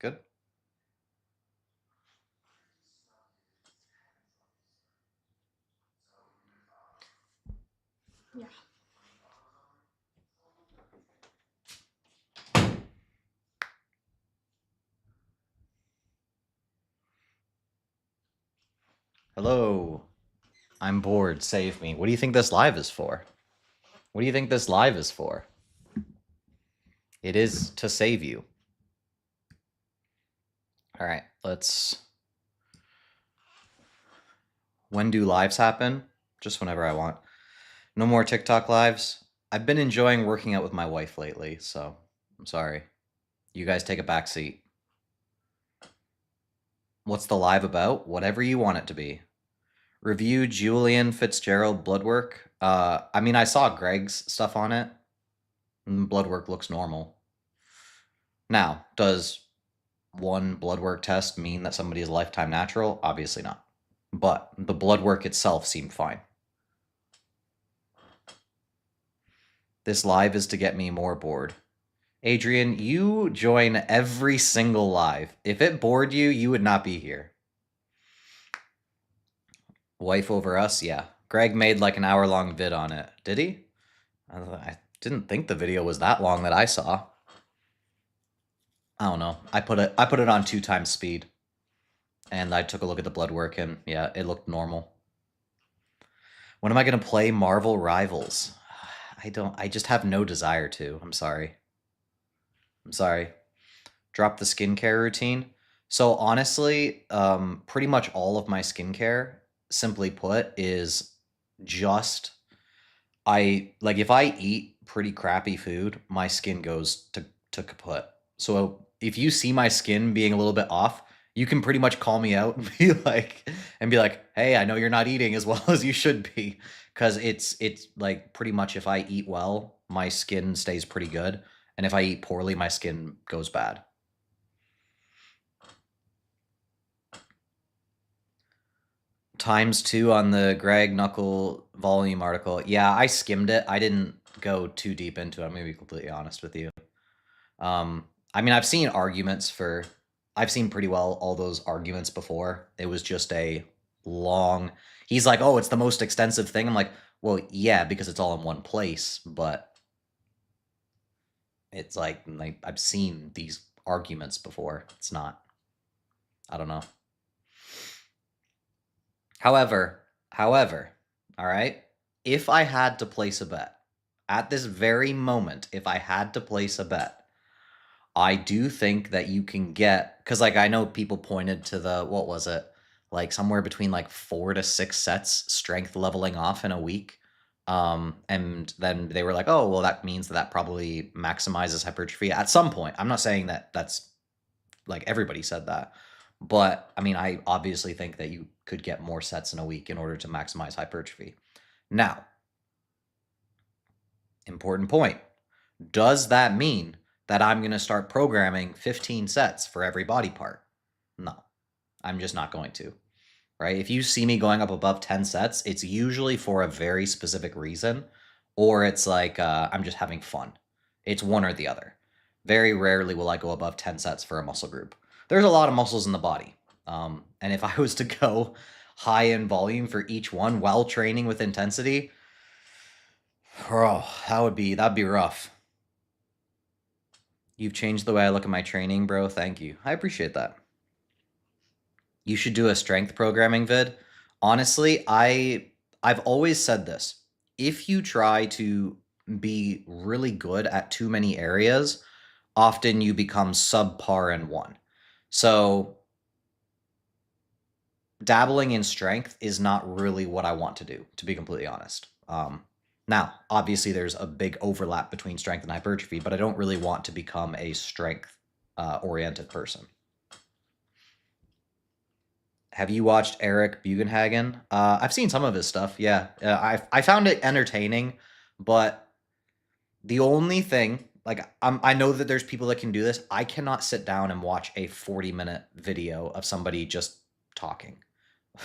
Good. Yeah. Hello. I'm bored. Save me. What do you think this live is for? What do you think this live is for? It is to save you. All right, let's... When do lives happen? Just whenever I want. No more TikTok lives. I've been enjoying working out with my wife lately, so I'm sorry. You guys take a back seat. What's the live about? Whatever you want it to be. Review Julian Fitzgerald blood work. I mean, I saw Greg's stuff on it. Blood work looks normal. Now, does one blood work test mean that somebody is lifetime natural? Obviously not. But the blood work itself seemed fine. This live is to get me more bored. Adrian, you join every single live. If it bored you, you would not be here. Wife over us? Yeah. Greg made like an hour-long vid on it. Did he? I didn't think the video was that long that I saw. I don't know. I put it on 2 times speed. And I took a look at the blood work and yeah, it looked normal. When am I going to play Marvel Rivals? I just have no desire to. I'm sorry. Drop the skincare routine. So honestly, pretty much all of my skincare, simply put, is just, if I eat pretty crappy food, my skin goes to kaput. So if you see my skin being a little bit off, you can pretty much call me out and be like, hey, I know you're not eating as well as you should be. Because it's like pretty much if I eat well, my skin stays pretty good. And if I eat poorly, my skin goes bad. ×2 on the Greg Knuckle volume article. Yeah, I skimmed it. I didn't go too deep into it. I'm going to be completely honest with you. I mean, I've seen pretty well all those arguments before. It was just a long... He's like, oh, it's the most extensive thing. I'm like, well, yeah, because it's all in one place, but it's like I've seen these arguments before. It's not... I don't know. However, all right, if I had to place a bet, at this very moment, if I had to place a bet, I do think that you can get, because like I know people pointed to the, what was it, like somewhere between like 4 to 6 sets strength leveling off in a week. And then they were like, oh, well, that means that probably maximizes hypertrophy at some point. I'm not saying that that's like everybody said that. But I mean, I obviously think that you could get more sets in a week in order to maximize hypertrophy. Now, important point. Does that mean that I'm going to start programming 15 sets for every body part? No, I'm just not going to, right? If you see me going up above 10 sets, it's usually for a very specific reason, or it's like I'm just having fun. It's one or the other. Very rarely will I go above 10 sets for a muscle group. There's a lot of muscles in the body. And if I was to go high in volume for each one while training with intensity, oh, that'd be rough. You've changed the way I look at my training, bro. Thank you. I appreciate that. You should do a strength programming vid. Honestly, I've always said this. If you try to be really good at too many areas, often you become subpar in one. So dabbling in strength is not really what I want to do, to be completely honest. Now, obviously, there's a big overlap between strength and hypertrophy, but I don't really want to become a strength-oriented person. Have you watched Eric Bugenhagen? I've seen some of his stuff, yeah. I found it entertaining, but the only thing... Like, I know that there's people that can do this. I cannot sit down and watch a 40-minute video of somebody just talking.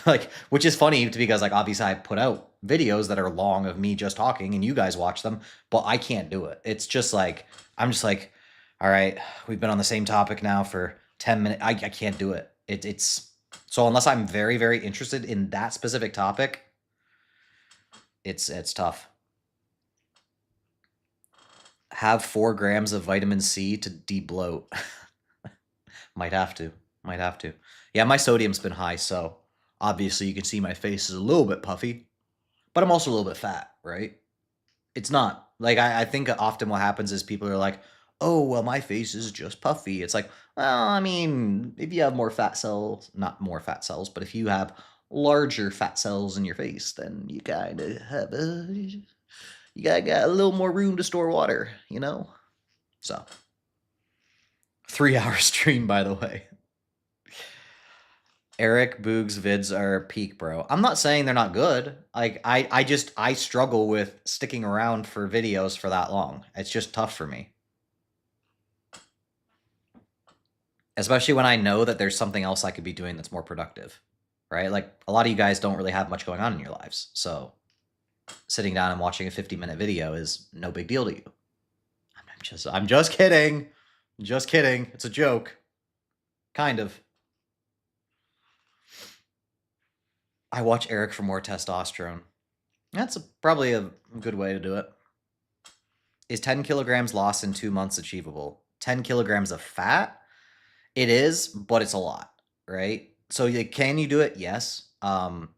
Like, which is funny because, like, obviously I put out videos that are long of me just talking and you guys watch them, but I can't do it. It's just like, I'm just like, all right, we've been on the same topic now for 10 minutes. I can't do it. It's so unless I'm very, very interested in that specific topic, it's tough. Have 4 grams of vitamin C to de-bloat. Might have to. Might have to. Yeah, my sodium's been high, so obviously you can see my face is a little bit puffy, but I'm also a little bit fat, right? It's not. Like, I think often what happens is people are like, oh, well, my face is just puffy. It's like, well, I mean, if you have more fat cells, not more fat cells, but if you have larger fat cells in your face, then you kind of have you got a little more room to store water, you know? So, 3-hour stream, by the way. Eric Boog's vids are peak, bro. I'm not saying they're not good. Like, I struggle with sticking around for videos for that long. It's just tough for me. Especially when I know that there's something else I could be doing that's more productive, right? Like, a lot of you guys don't really have much going on in your lives. So sitting down and watching a 50-minute video is no big deal to you. I'm just kidding. Just kidding. It's a joke. Kind of. I watch Eric for more testosterone. That's probably a good way to do it. Is 10 kilograms lost in 2 months achievable? 10 kilograms of fat? It is, but it's a lot, right? So can you do it? Yes.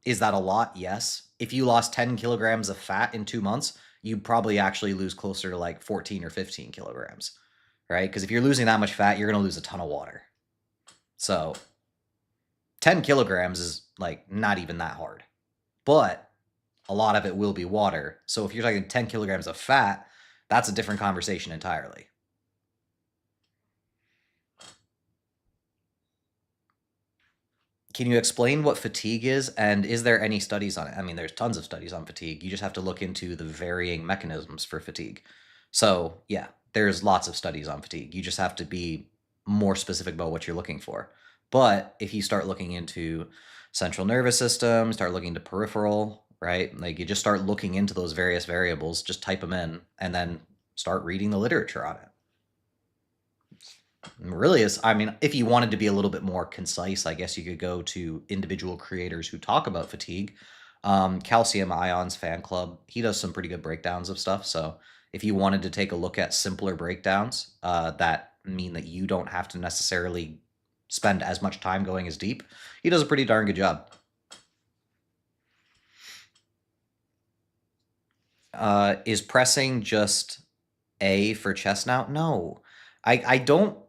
Is that a lot? Yes. If you lost 10 kilograms of fat in 2 months, you'd probably actually lose closer to like 14 or 15 kilograms, right? Because if you're losing that much fat, you're going to lose a ton of water. So 10 kilograms is like not even that hard, but a lot of it will be water. So if you're talking 10 kilograms of fat, that's a different conversation entirely. Can you explain what fatigue is, and is there any studies on it? I mean, there's tons of studies on fatigue. You just have to look into the varying mechanisms for fatigue. So yeah, there's lots of studies on fatigue. You just have to be more specific about what you're looking for. But if you start looking into central nervous system, start looking into peripheral, right? Like, you just start looking into those various variables, just type them in, and then start reading the literature on it. Really is. I mean, if you wanted to be a little bit more concise, I guess you could go to individual creators who talk about fatigue. Calcium Ions Fan Club, he does some pretty good breakdowns of stuff. So if you wanted to take a look at simpler breakdowns that mean that you don't have to necessarily spend as much time going as deep, he does a pretty darn good job. Is pressing just A for chest now? No, I don't.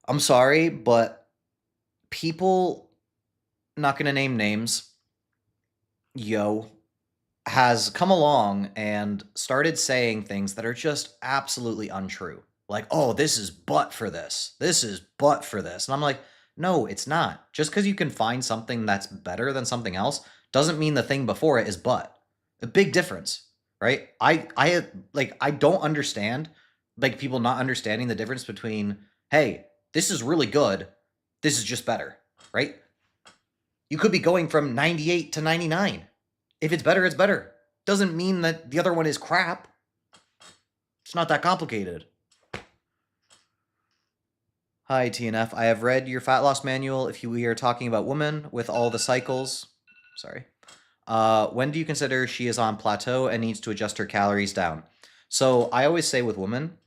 I'm sorry, but people, not going to name names, has come along and started saying things that are just absolutely untrue. Like, oh, this is but for this. This is but for this. And I'm like, no, it's not. Just because you can find something that's better than something else doesn't mean the thing before it is but. A big difference, right? I don't understand, like, people not understanding the difference between, hey, this is really good, this is just better, right? You could be going from 98 to 99. If it's better, it's better. Doesn't mean that the other one is crap. It's not that complicated. Hi, TNF. I have read your fat loss manual. If we are talking about women with all the cycles, sorry. When do you consider she is on plateau and needs to adjust her calories down? So I always say with women,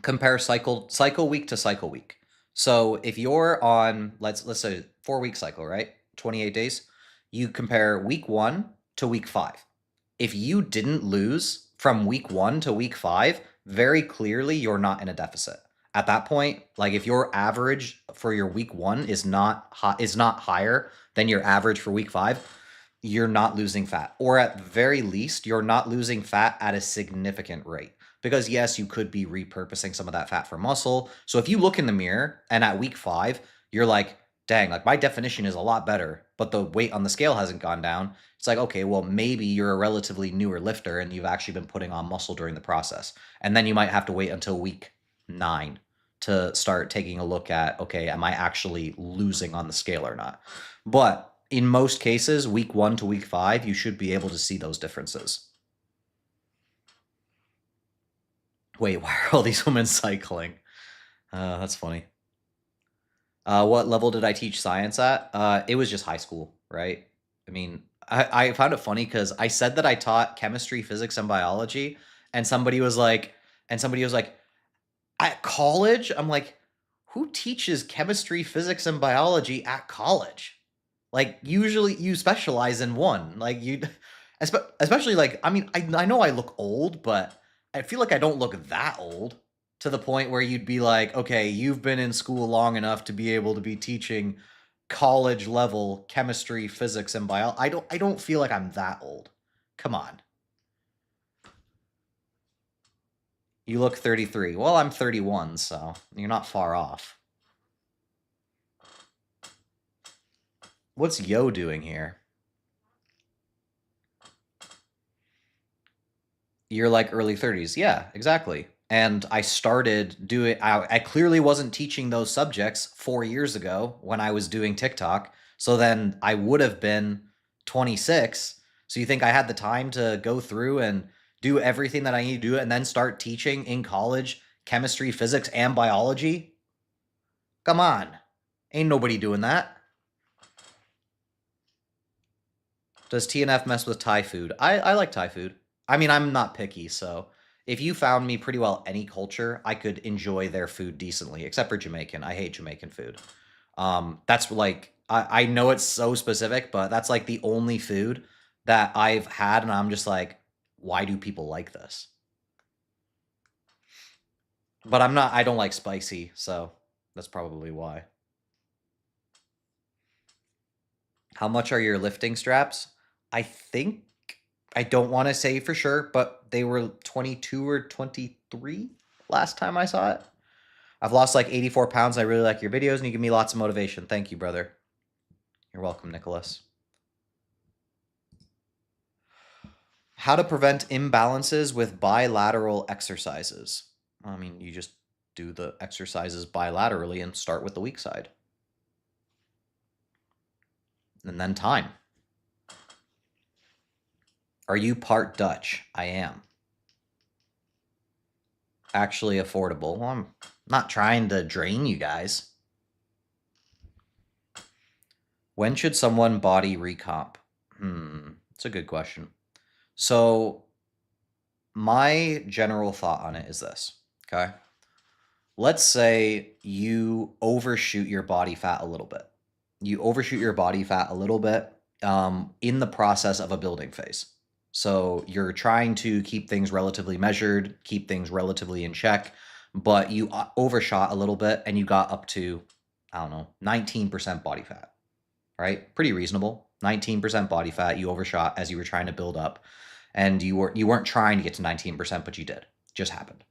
compare cycle week to cycle week. So if you're on, let's say 4-week cycle, right? 28 days. You compare week 1 to week 5. If you didn't lose from week 1 to week 5, very clearly you're not in a deficit. At that point, like, if your average for your week 1 is not higher than your average for week 5, you're not losing fat. Or at the very least, you're not losing fat at a significant rate. Because yes, you could be repurposing some of that fat for muscle. So if you look in the mirror and at week 5, you're like, dang, like, my definition is a lot better, but the weight on the scale hasn't gone down. It's like, okay, well, maybe you're a relatively newer lifter and you've actually been putting on muscle during the process. And then you might have to wait until week 9 to start taking a look at, okay, am I actually losing on the scale or not? But in most cases, week 1 to week 5, you should be able to see those differences. Wait, why are all these women cycling? That's funny. What level did I teach science at? It was just high school, right? I mean, I found it funny because I said that I taught chemistry, physics, and biology, and somebody was like, at college? I'm like, who teaches chemistry, physics, and biology at college? Like, usually you specialize in one. Like, especially like, I mean, I know I look old, but I feel like I don't look that old to the point where you'd be like, okay, you've been in school long enough to be able to be teaching college level chemistry, physics, and biology. I don't feel like I'm that old. Come on. You look 33. Well, I'm 31, so you're not far off. What's Yo doing here? You're like early 30s. Yeah, exactly. And I started doing, I clearly wasn't teaching those subjects 4 years ago when I was doing TikTok. So then I would have been 26. So you think I had the time to go through and do everything that I need to do and then start teaching in college chemistry, physics, and biology? Come on. Ain't nobody doing that. Does TNF mess with Thai food? I like Thai food. I mean, I'm not picky, so if you found me pretty well any culture, I could enjoy their food decently, except for Jamaican. I hate Jamaican food. That's like I know it's so specific, but that's like the only food that I've had, and I'm just like, why do people like this? But I don't like spicy, so that's probably why. How much are your lifting straps? I think I don't want to say for sure, but they were 22 or 23 last time I saw it. I've lost like 84 pounds. I really like your videos and you give me lots of motivation. Thank you, brother. You're welcome, Nicholas. How to prevent imbalances with bilateral exercises. I mean, you just do the exercises bilaterally and start with the weak side. And then time. Are you part Dutch? I am. Actually affordable. Well, I'm not trying to drain you guys. When should someone body recomp? It's a good question. So my general thought on it is this, okay? Let's say you overshoot your body fat a little bit. You overshoot your body fat a little bit in the process of a building phase. So you're trying to keep things relatively measured, keep things relatively in check, but you overshot a little bit and you got up to, I don't know, 19% body fat, right? Pretty reasonable. 19% body fat, you overshot as you were trying to build up. And you weren't trying to get to 19%, but you did. Just happened.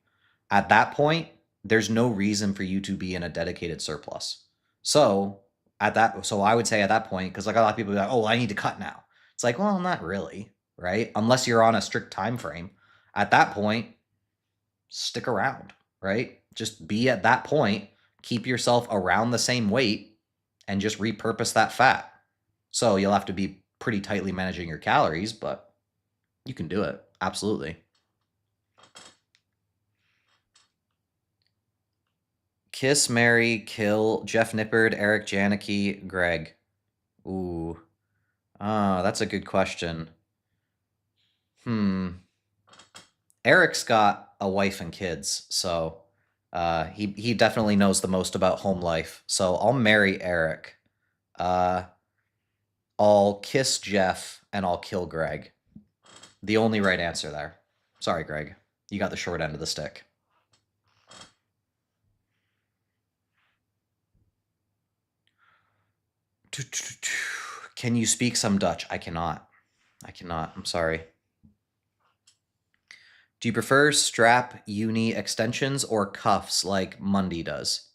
At that point, there's no reason for you to be in a dedicated surplus. So I would say at that point, because like a lot of people be like, oh, I need to cut now. It's like, well, not really, right? Unless you're on a strict time frame. At that point, stick around, right? Just be at that point, keep yourself around the same weight, and just repurpose that fat. So you'll have to be pretty tightly managing your calories, but you can do it. Absolutely. Kiss, marry, kill Jeff Nippard, Eric Janicki, Greg. Ooh. That's a good question. Eric's got a wife and kids, so he definitely knows the most about home life. So I'll marry Eric. I'll kiss Jeff and I'll kill Greg. The only right answer there. Sorry, Greg. You got the short end of the stick. Can you speak some Dutch? I cannot. I'm sorry. Do you prefer strap uni extensions or cuffs like Mundy does?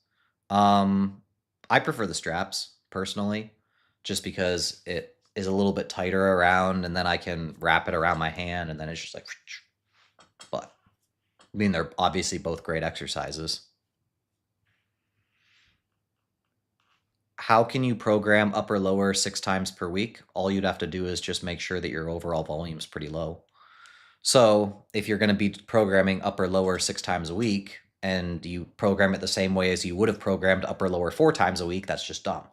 I prefer the straps personally, just because it is a little bit tighter around, and then I can wrap it around my hand, and then it's just like. But I mean, they're obviously both great exercises. How can you program upper lower 6 times per week? All you'd have to do is just make sure that your overall volume is pretty low. So if you're going to be programming upper lower 6 times a week and you program it the same way as you would have programmed upper lower 4 times a week, that's just dumb,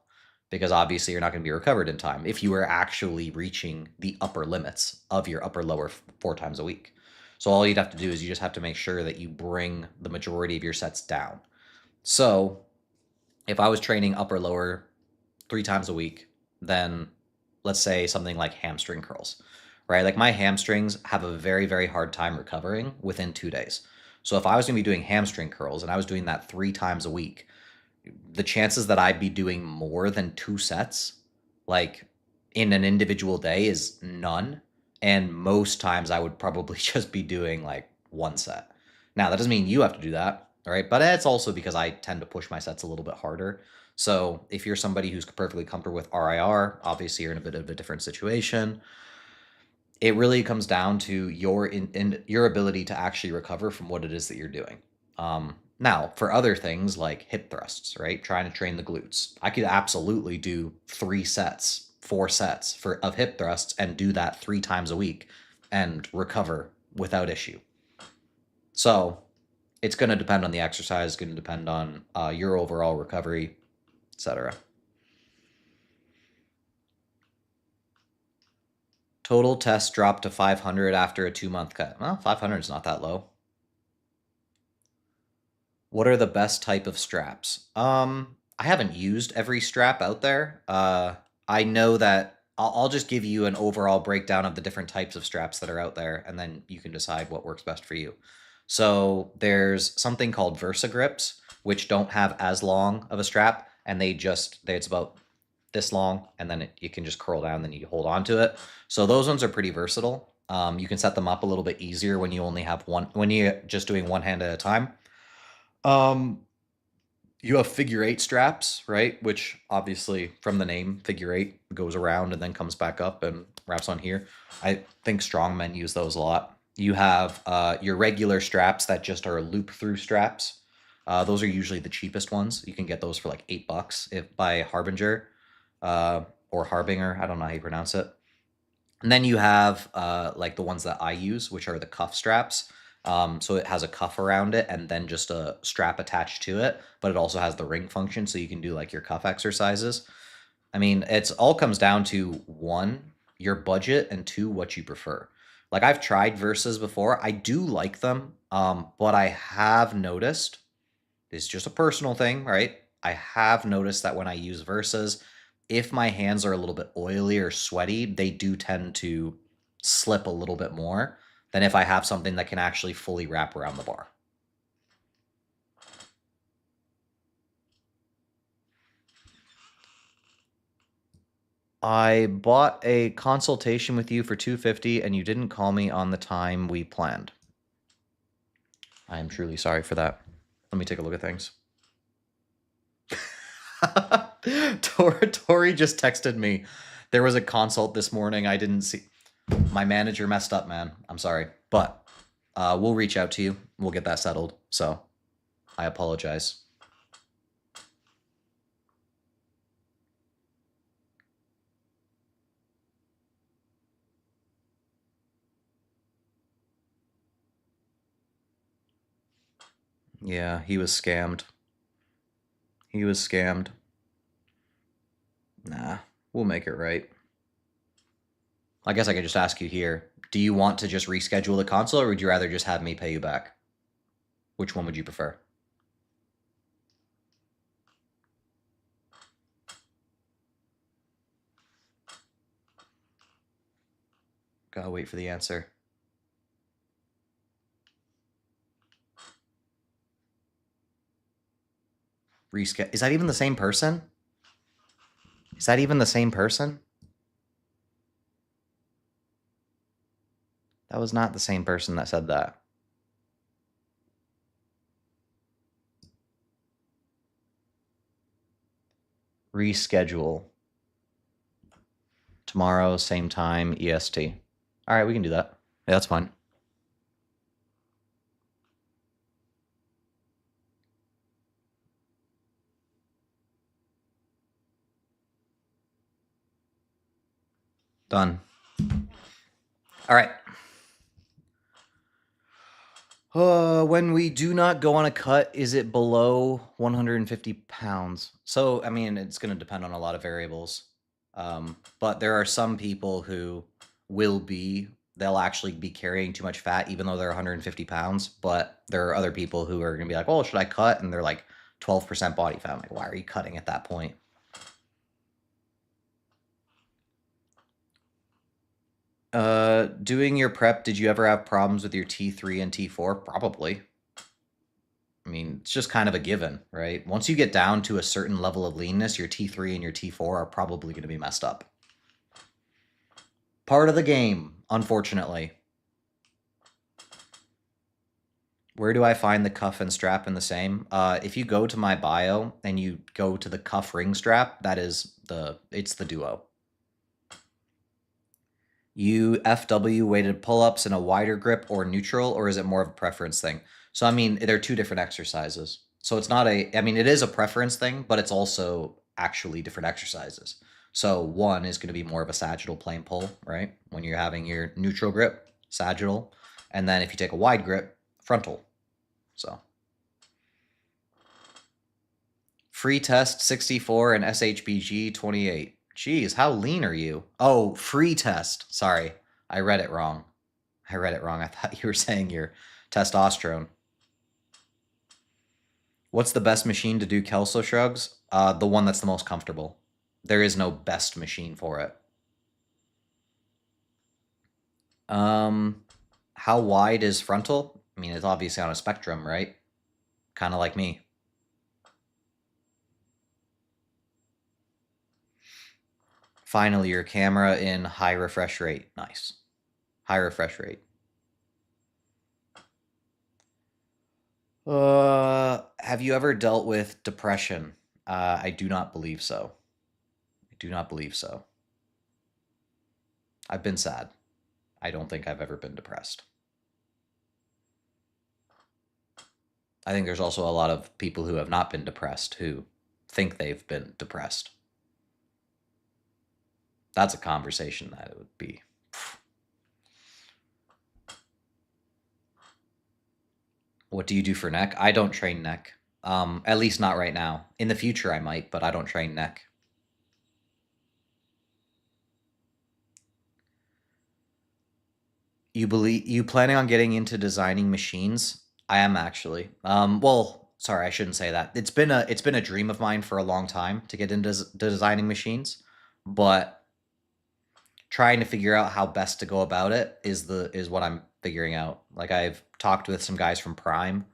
because obviously you're not going to be recovered in time if you were actually reaching the upper limits of your upper lower 4 times a week. So all you'd have to do is you just have to make sure that you bring the majority of your sets down. So if I was training upper lower 3 times a week, then let's say something like hamstring curls, right? Like my hamstrings have a very, very hard time recovering within 2 days. So if I was going to be doing hamstring curls and I was doing that 3 times a week, the chances that I'd be doing more than 2 sets, like in an individual day, is none. And most times I would probably just be doing like 1 set. Now, that doesn't mean you have to do that, all right? But it's also because I tend to push my sets a little bit harder. So if you're somebody who's perfectly comfortable with RIR, obviously you're in a bit of a different situation. It really comes down to your ability to actually recover from what it is that you're doing. Now, for other things like hip thrusts, right? Trying to train the glutes, I could absolutely do 3 sets, 4 sets of hip thrusts and do that 3 times a week and recover without issue. So it's going to depend on the exercise, it's going to depend on your overall recovery, etc. Total test dropped to 500 after a 2-month cut. Well, 500 is not that low. What are the best type of straps? I haven't used every strap out there. I know that I'll just give you an overall breakdown of the different types of straps that are out there, and then you can decide what works best for you. So there's something called Versa grips, which don't have as long of a strap, and it's about this long, and then you can just curl down, then you hold on to it. So those ones are pretty versatile. You can set them up a little bit easier when you only have one, when you're just doing one hand at a time. You have figure 8 straps, right? Which obviously from the name, figure 8 goes around and then comes back up and wraps on here. I think strongmen use those a lot. You have your regular straps that just are loop through straps. Those are usually the cheapest ones. You can get those for like $8 if by Harbinger or Harbinger. I don't know how you pronounce it. And then you have like the ones that I use, which are the cuff straps. So it has a cuff around it and then just a strap attached to it, but it also has the ring function, so you can do like your cuff exercises. I mean, it's all comes down to one, your budget, and two, what you prefer. Like I've tried Versas before. I do like them, but I have noticed, it's just a personal thing, right? I have noticed that when I use Versas, if my hands are a little bit oily or sweaty, they do tend to slip a little bit more than if I have something that can actually fully wrap around the bar. I bought a consultation with you for $250 and you didn't call me on the time we planned. I am truly sorry for that. Let me take a look at things. Tori just texted me. There was a consult this morning. I didn't see. My manager messed up, man. I'm sorry. But we'll reach out to you. We'll get that settled. So I apologize. Yeah, he was scammed. He was scammed. Nah, we'll make it right. I guess I could just ask you here. Do you want to just reschedule the console, or would you rather just have me pay you back? Which one would you prefer? Gotta wait for the answer. Reschedule. Is that even the same person? Is that even the same person? That was not the same person that said that. Reschedule. Tomorrow, same time, EST. All right, we can do that. Yeah, that's fine. Done. All right. When we do not go on a cut, is it below 150 pounds? So, I mean, it's going to depend on a lot of variables. But there are some people who they'll actually be carrying too much fat even though they're 150 pounds. But there are other people who are going to be like, oh, should I cut? And they're like 12% body fat. I'm like, why are you cutting at that point? Doing your prep, did you ever have problems with your T3 and T4? Probably. I mean, it's just kind of a given, right? Once you get down to a certain level of leanness, your T3 and your T4 are probably going to be messed up. Part of the game, unfortunately. Where do I find the cuff and strap in the same? If you go to my bio and you go to the cuff ring strap, it's the duo. You FW weighted pull-ups in a wider grip or neutral, or is it more of a preference thing? So, I mean, they're two different exercises. So it's not I mean, it is a preference thing, but it's also actually different exercises. So one is going to be more of a sagittal plane pull, right? When you're having your neutral grip, sagittal. And then if you take a wide grip, frontal. So free test 64 and SHBG 28. Geez, how lean are you? Oh, free test. Sorry, I read it wrong. I thought you were saying your testosterone. What's the best machine to do Kelso shrugs? The one that's the most comfortable. There is no best machine for it. How wide is frontal? I mean, it's obviously on a spectrum, right? Kind of like me. Finally, your camera in high refresh rate. Nice. High refresh rate. Have you ever dealt with depression? I do not believe so. I do not believe so. I've been sad. I don't think I've ever been depressed. I think there's also a lot of people who have not been depressed who think they've been depressed. That's a conversation that it would be. What do you do for neck? I don't train neck. At least not right now. In the future I might, but I don't train neck. You planning on getting into designing machines? I am actually. Well, sorry, I shouldn't say that. It's been a dream of mine for a long time to get into designing machines, but trying to figure out how best to go about it is what I'm figuring out. Like I've talked with some guys from Prime,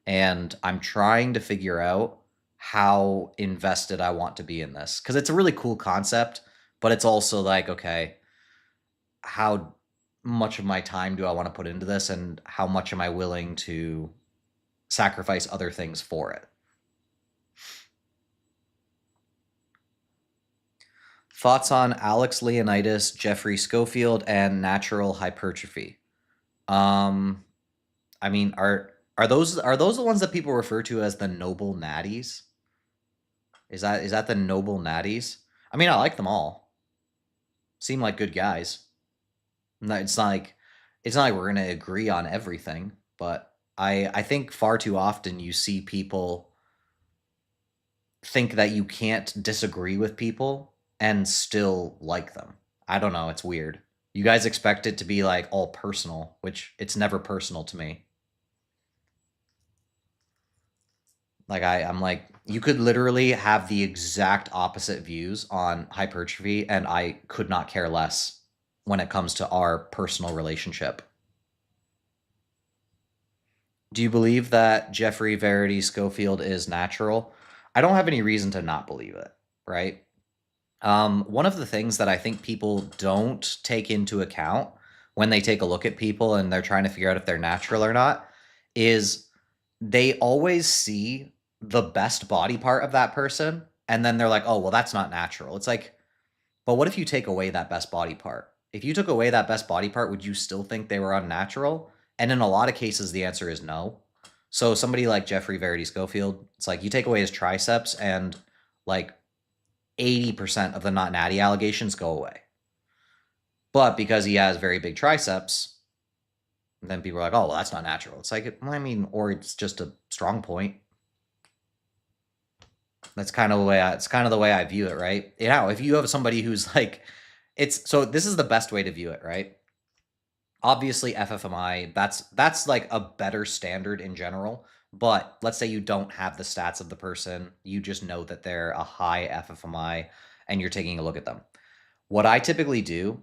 and I'm trying to figure out how invested I want to be in this because it's a really cool concept, but it's also like, okay, how much of my time do I want to put into this, and how much am I willing to sacrifice other things for it? Thoughts on Alex Leonidas, Jeffrey Schofield, and natural hypertrophy? Um, I mean, are those the ones that people refer to as the noble natties? Is that the noble natties? I mean, I like them all. Seem like good guys. It's not like we're gonna agree on everything, but I think far too often you see people think that you can't disagree with people and still like them. I don't know, it's weird. You guys expect it to be like all personal, which it's never personal to me. Like I'm like, you could literally have the exact opposite views on hypertrophy, and I could not care less when it comes to our personal relationship. Do you believe that Jeffrey Verity Schofield is natural? I don't have any reason to not believe it, right? One of the things that I think people don't take into account when they take a look at people and they're trying to figure out if they're natural or not is they always see the best body part of that person, and then they're like, oh, well, that's not natural. It's like, but what if you take away that best body part? If you took away that best body part, would you still think they were unnatural? And in a lot of cases, the answer is no. So somebody like Jeffrey Verity Schofield, it's like you take away his triceps and like 80% of the not natty allegations go away. But because he has very big triceps, And then people are like, oh, well, that's not natural. It's like, I mean, or it's just a strong point. That's kind of the way it's kind of the way I view it, right? You know, if you have somebody who's like, so this is the best way to view it, right? Obviously FFMI, that's like a better standard in general, but let's say you don't have the stats of the person, you just know that they're a high FFMI and you're taking a look at them. What I typically do,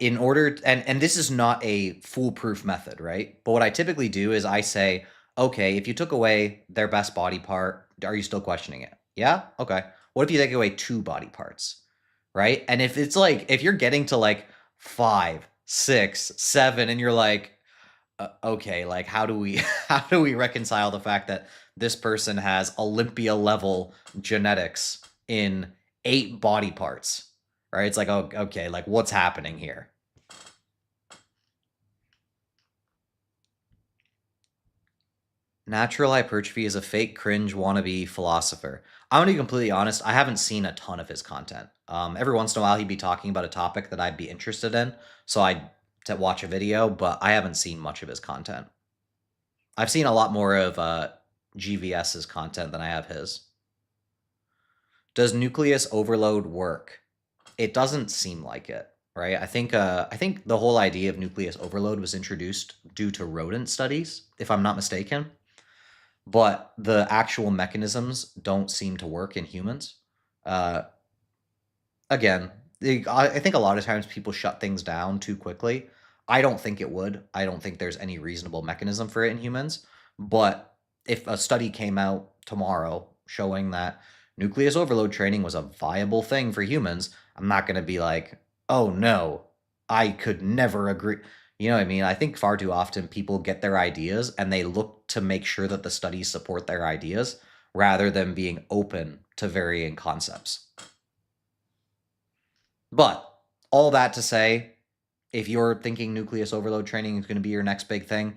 in order, and this is not a foolproof method, right? But what I typically do is I say, okay, if you took away their best body part, are you still questioning it? Yeah? Okay. What if you take away 2 body parts, right? And if it's like, if you're getting to like 5, 6, 7, and you're like, okay, like how do we how do we reconcile the fact that this person has Olympia level genetics in 8 body parts, right? It's like, oh, okay, like what's happening here? Natural hypertrophy is a fake cringe wannabe philosopher. I'm gonna be completely honest, I haven't seen a ton of his content. Every once in a while he'd be talking about a topic that I'd be interested in, so I'd to watch a video, but I haven't seen much of his content. I've seen a lot more of GVS's content than I have his. Does nucleus overload work? It doesn't seem like it, right? I think the whole idea of nucleus overload was introduced due to rodent studies, if I'm not mistaken. But the actual mechanisms don't seem to work in humans. Uh, Again, I think a lot of times people shut things down too quickly. I don't think it would. I don't think there's any reasonable mechanism for it in humans. But if a study came out tomorrow showing that nucleus overload training was a viable thing for humans, I'm not going to be like, oh no, I could never agree. You know what I mean? I think far too often people get their ideas and they look to make sure that the studies support their ideas rather than being open to varying concepts. But all that to say, if you're thinking nucleus overload training is going to be your next big thing,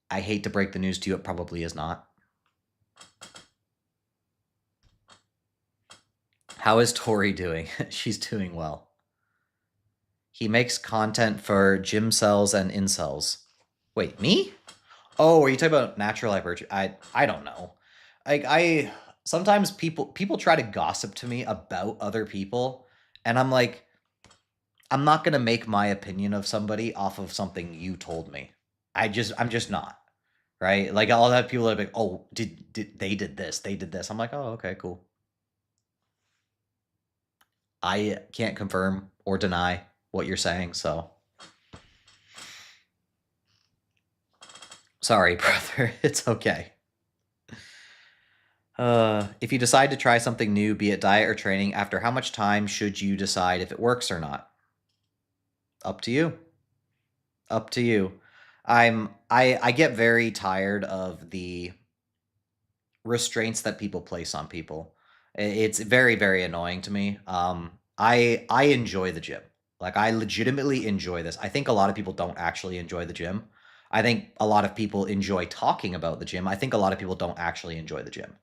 I hate to break the news to you, it probably is not. How is Tori doing? She's doing well. He makes content for gym cells and incels. Wait, me? Oh, are you talking about natural hypertrophy? I don't know. Like I sometimes people try to gossip to me about other people, and I'm like, I'm not gonna make my opinion of somebody off of something you told me. I'm just not. Right? Like I'll have people that are like, oh, did they did this, they did this. I'm like, oh, okay, cool. I can't confirm or deny what you're saying, so sorry, brother. It's okay. If you decide to try something new, be it diet or training, after how much time should you decide if it works or not? Up to you. Up to you. I get very tired of the restraints that people place on people. It's very, very annoying to me. I enjoy the gym. Like I legitimately enjoy this. I think a lot of people don't actually enjoy the gym. I think a lot of people enjoy talking about the gym. I think a lot of people don't actually enjoy the gym.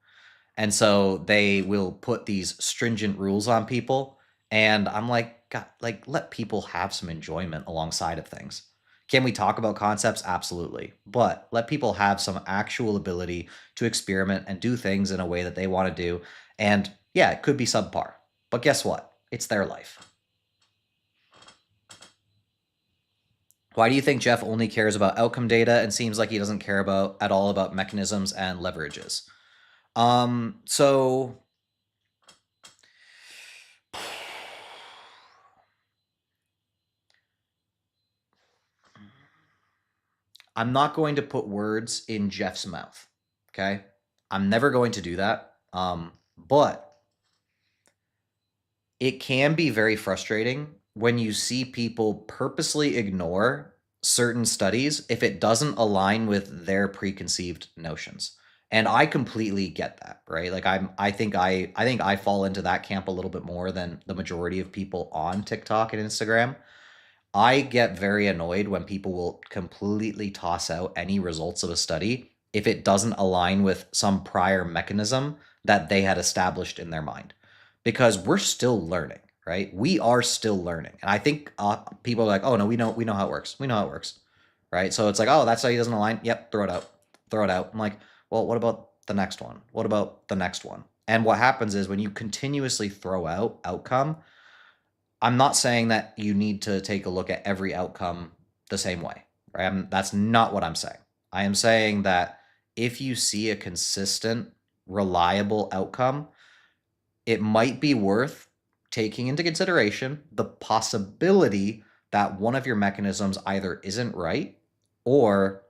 And so they will put these stringent rules on people. And I'm like, God, like let people have some enjoyment alongside of things. Can we talk about concepts? Absolutely. But let people have some actual ability to experiment and do things in a way that they want to do. And yeah, it could be subpar. But guess what? It's their life. Why do you think Jeff only cares about outcome data and seems like he doesn't care about at all about mechanisms and leverages? So I'm not going to put words in Jeff's mouth. Okay. I'm never going to do that. But it can be very frustrating when you see people purposely ignore certain studies if it doesn't align with their preconceived notions. And I completely get that, right? Like I think I fall into that camp a little bit more than the majority of people on TikTok and Instagram. I get very annoyed when people will completely toss out any results of a study if it doesn't align with some prior mechanism that they had established in their mind. Because we're still learning, right? We are still learning. And I think people are like, "Oh no, we know how it works. We know how it works." right? So it's like, oh, that study doesn't align. Yep, throw it out. Throw it out. I'm like, well, what about the next one? What about the next one? And what happens is when you continuously throw out outcome, I'm not saying that you need to take a look at every outcome the same way, right? That's not what I'm saying. I am saying that if you see a consistent, reliable outcome, it might be worth taking into consideration the possibility that one of your mechanisms either isn't right or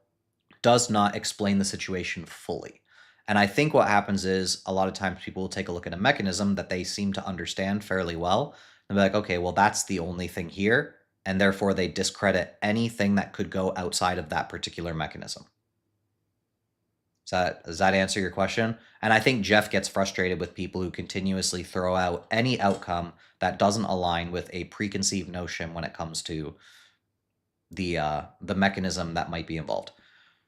does not explain the situation fully. And I think what happens is a lot of times people will take a look at a mechanism that they seem to understand fairly well and be like, okay, well, that's the only thing here. And therefore they discredit anything that could go outside of that particular mechanism. Does that answer your question? And I think Jeff gets frustrated with people who continuously throw out any outcome that doesn't align with a preconceived notion when it comes to the mechanism that might be involved.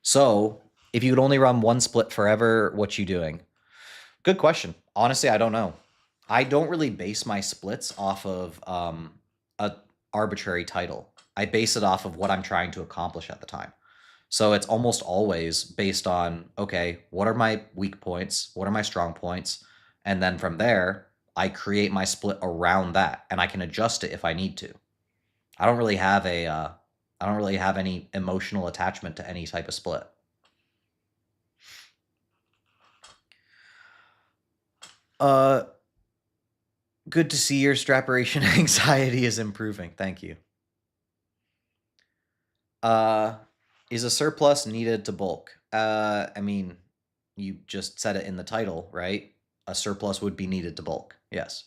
So if you could only run one split forever, what you doing? Good question. Honestly, I don't know. I don't really base my splits off of a arbitrary title. I base it off of what I'm trying to accomplish at the time. So it's almost always based on, okay, what are my weak points? What are my strong points? And then from there, I create my split around that, and I can adjust it if I need to. I don't really have any emotional attachment to any type of split. Good to see your straparation anxiety is improving. Thank you. Is a surplus needed to bulk? I mean, you just said it in the title, right? A surplus would be needed to bulk. Yes.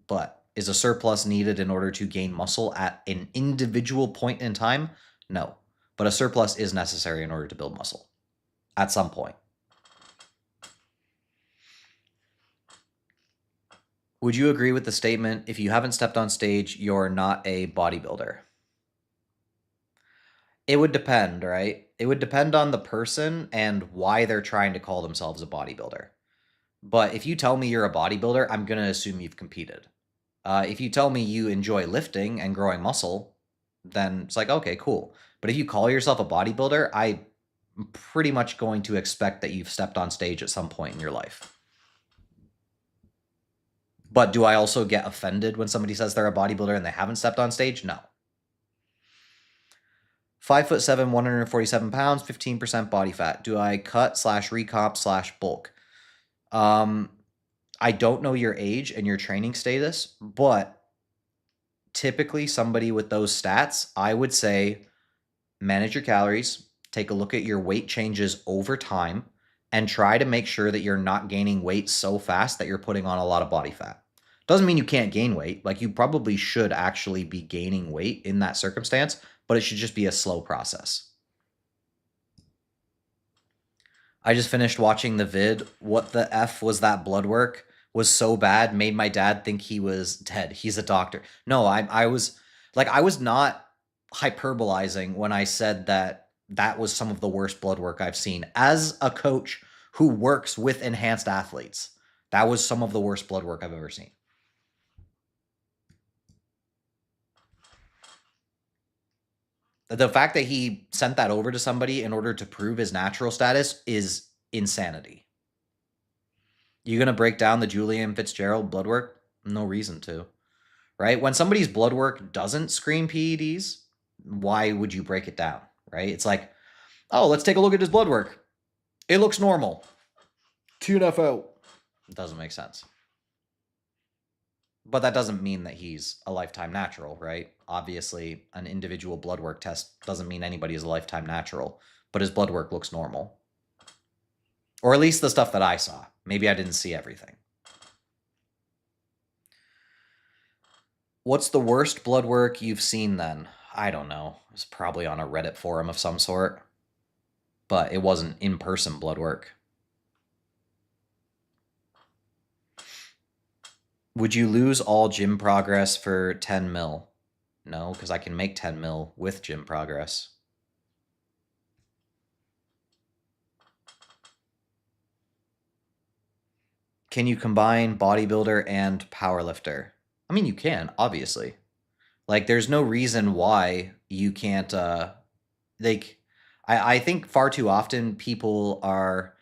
But is a surplus needed in order to gain muscle at an individual point in time? No. But a surplus is necessary in order to build muscle at some point. Would you agree with the statement, if you haven't stepped on stage, you're not a bodybuilder? It would depend, right? It would depend on the person and why they're trying to call themselves a bodybuilder. But if you tell me you're a bodybuilder, I'm going to assume you've competed. If you tell me you enjoy lifting and growing muscle, then it's like, okay, cool. But if you call yourself a bodybuilder, I'm pretty much going to expect that you've stepped on stage at some point in your life. But do I also get offended when somebody says they're a bodybuilder and they haven't stepped on stage? No. 5'7", 147 pounds, 15% body fat. Do I cut /recomp /bulk? I don't know your age and your training status, but typically somebody with those stats, I would say manage your calories, take a look at your weight changes over time, and try to make sure that you're not gaining weight so fast that you're putting on a lot of body fat. Doesn't mean you can't gain weight. Like, you probably should actually be gaining weight in that circumstance, but it should just be a slow process. I just finished watching the vid. What the F was that blood work? Was so bad, made my dad think he was dead. He's a doctor. No, I was not hyperbolizing when I said that was some of the worst blood work I've seen. As a coach who works with enhanced athletes, that was some of the worst blood work I've ever seen. The fact that he sent that over to somebody in order to prove his natural status is insanity. You going to break down the Julian Fitzgerald blood work? No reason to, right? When somebody's blood work doesn't scream PEDs, why would you break it down, right? It's like, oh, let's take a look at his blood work. It looks normal. TNF out. It doesn't make sense. But that doesn't mean that he's a lifetime natural, right? Obviously, an individual blood work test doesn't mean anybody is a lifetime natural, but his blood work looks normal. Or at least the stuff that I saw. Maybe I didn't see everything. What's the worst blood work you've seen then? I don't know. It was probably on a Reddit forum of some sort. But it wasn't in-person blood work. Would you lose all gym progress for 10 mil? No, because I can make 10 mil with gym progress. Can you combine bodybuilder and powerlifter? I mean, you can, obviously. Like, there's no reason why you can't like, I think far too often people are,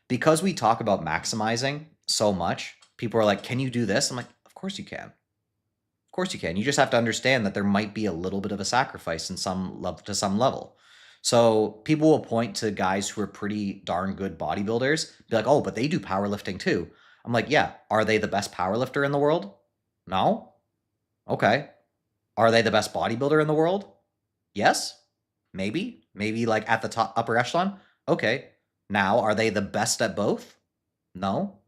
because we talk about maximizing so much, people are like, can you do this? I'm like, of course you can. Of course you can. You just have to understand that there might be a little bit of a sacrifice in some level to some level. So people will point to guys who are pretty darn good bodybuilders, be like, oh, but they do powerlifting too. I'm like, yeah, are they the best powerlifter in the world? No? Okay. Are they the best bodybuilder in the world? Yes? Maybe? Maybe like at the top upper echelon? Okay. Now, are they the best at both? No?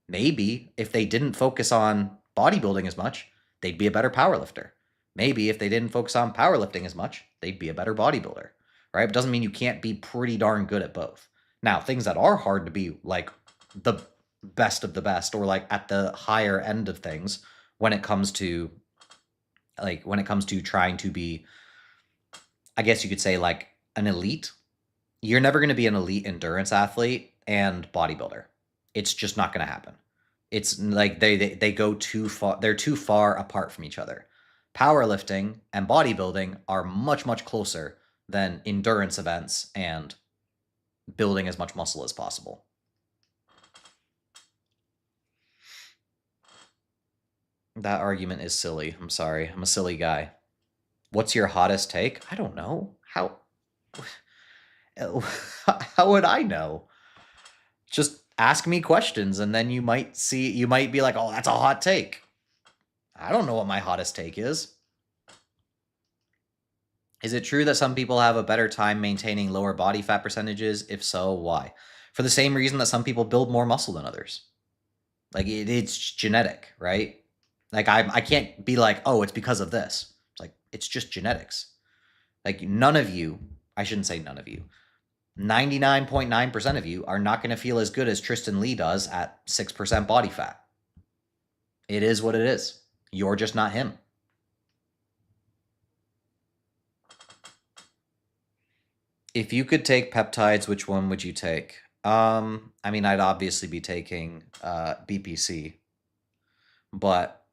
Maybe if they didn't focus on bodybuilding as much, they'd be a better powerlifter. Maybe if they didn't focus on powerlifting as much, they'd be a better bodybuilder, right? But doesn't mean you can't be pretty darn good at both. Now, things that are hard to be like the best of the best or like at the higher end of things when it comes to trying to be, I guess you could say, like an elite. You're never going to be an elite endurance athlete and bodybuilder. It's just not going to happen. It's like they go too far. They're too far apart from each other. Powerlifting and bodybuilding are much, much closer than endurance events and building as much muscle as possible. That argument is silly. I'm sorry. I'm a silly guy. What's your hottest take? I don't know. How how would I know? Just ask me questions and then you might be like, "Oh, that's a hot take." I don't know what my hottest take is. Is it true that some people have a better time maintaining lower body fat percentages? If so, why? For the same reason that some people build more muscle than others. Like it's genetic, right? Like I can't be like, "Oh, it's because of this." It's like it's just genetics. Like none of you, I shouldn't say none of you, 99.9% of you are not going to feel as good as Tristan Lee does at 6% body fat. It is what it is. You're just not him. If you could take peptides, which one would you take? I mean, I'd obviously be taking BPC, but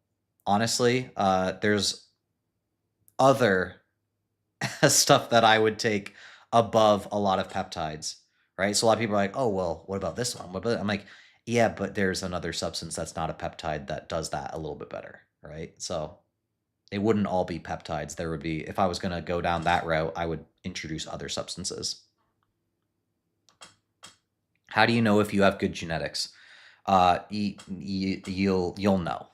honestly, there's other stuff that I would take above a lot of peptides, right? So a lot of people are like, oh, well, what about this one? I'm like, yeah, but there's another substance that's not a peptide that does that a little bit better, right? So it wouldn't all be peptides. There would be, if I was going to go down that route, I would introduce other substances. How do you know if you have good genetics? You'll know.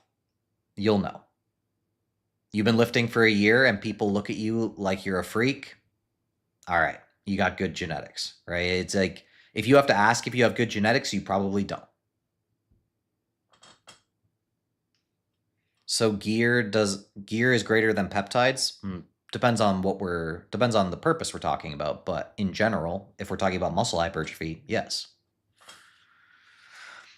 You'll know. You've been lifting for a year and people look at you like you're a freak. All right, you got good genetics, right? It's like if you have to ask if you have good genetics, you probably don't. So gear is greater than peptides? Depends on the purpose we're talking about, but in general, if we're talking about muscle hypertrophy, yes.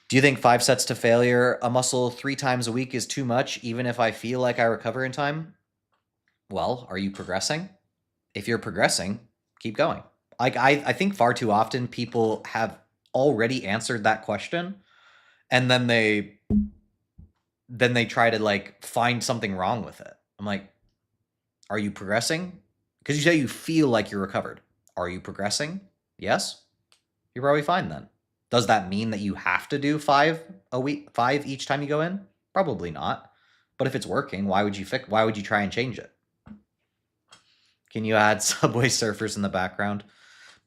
Do you think 5 sets to failure a muscle 3 times a week is too much, even if I feel like I recover in time? Well, are you progressing? If you're progressing, keep going. Like I think far too often people have already answered that question, and then they try to like find something wrong with it. I'm like, are you progressing? Because you say you feel like you're recovered. Are you progressing? Yes. You're probably fine then. Does that mean that you have to do 5 a week, 5 each time you go in? Probably not. But if it's working, why would you try and change it? Can you add Subway Surfers in the background?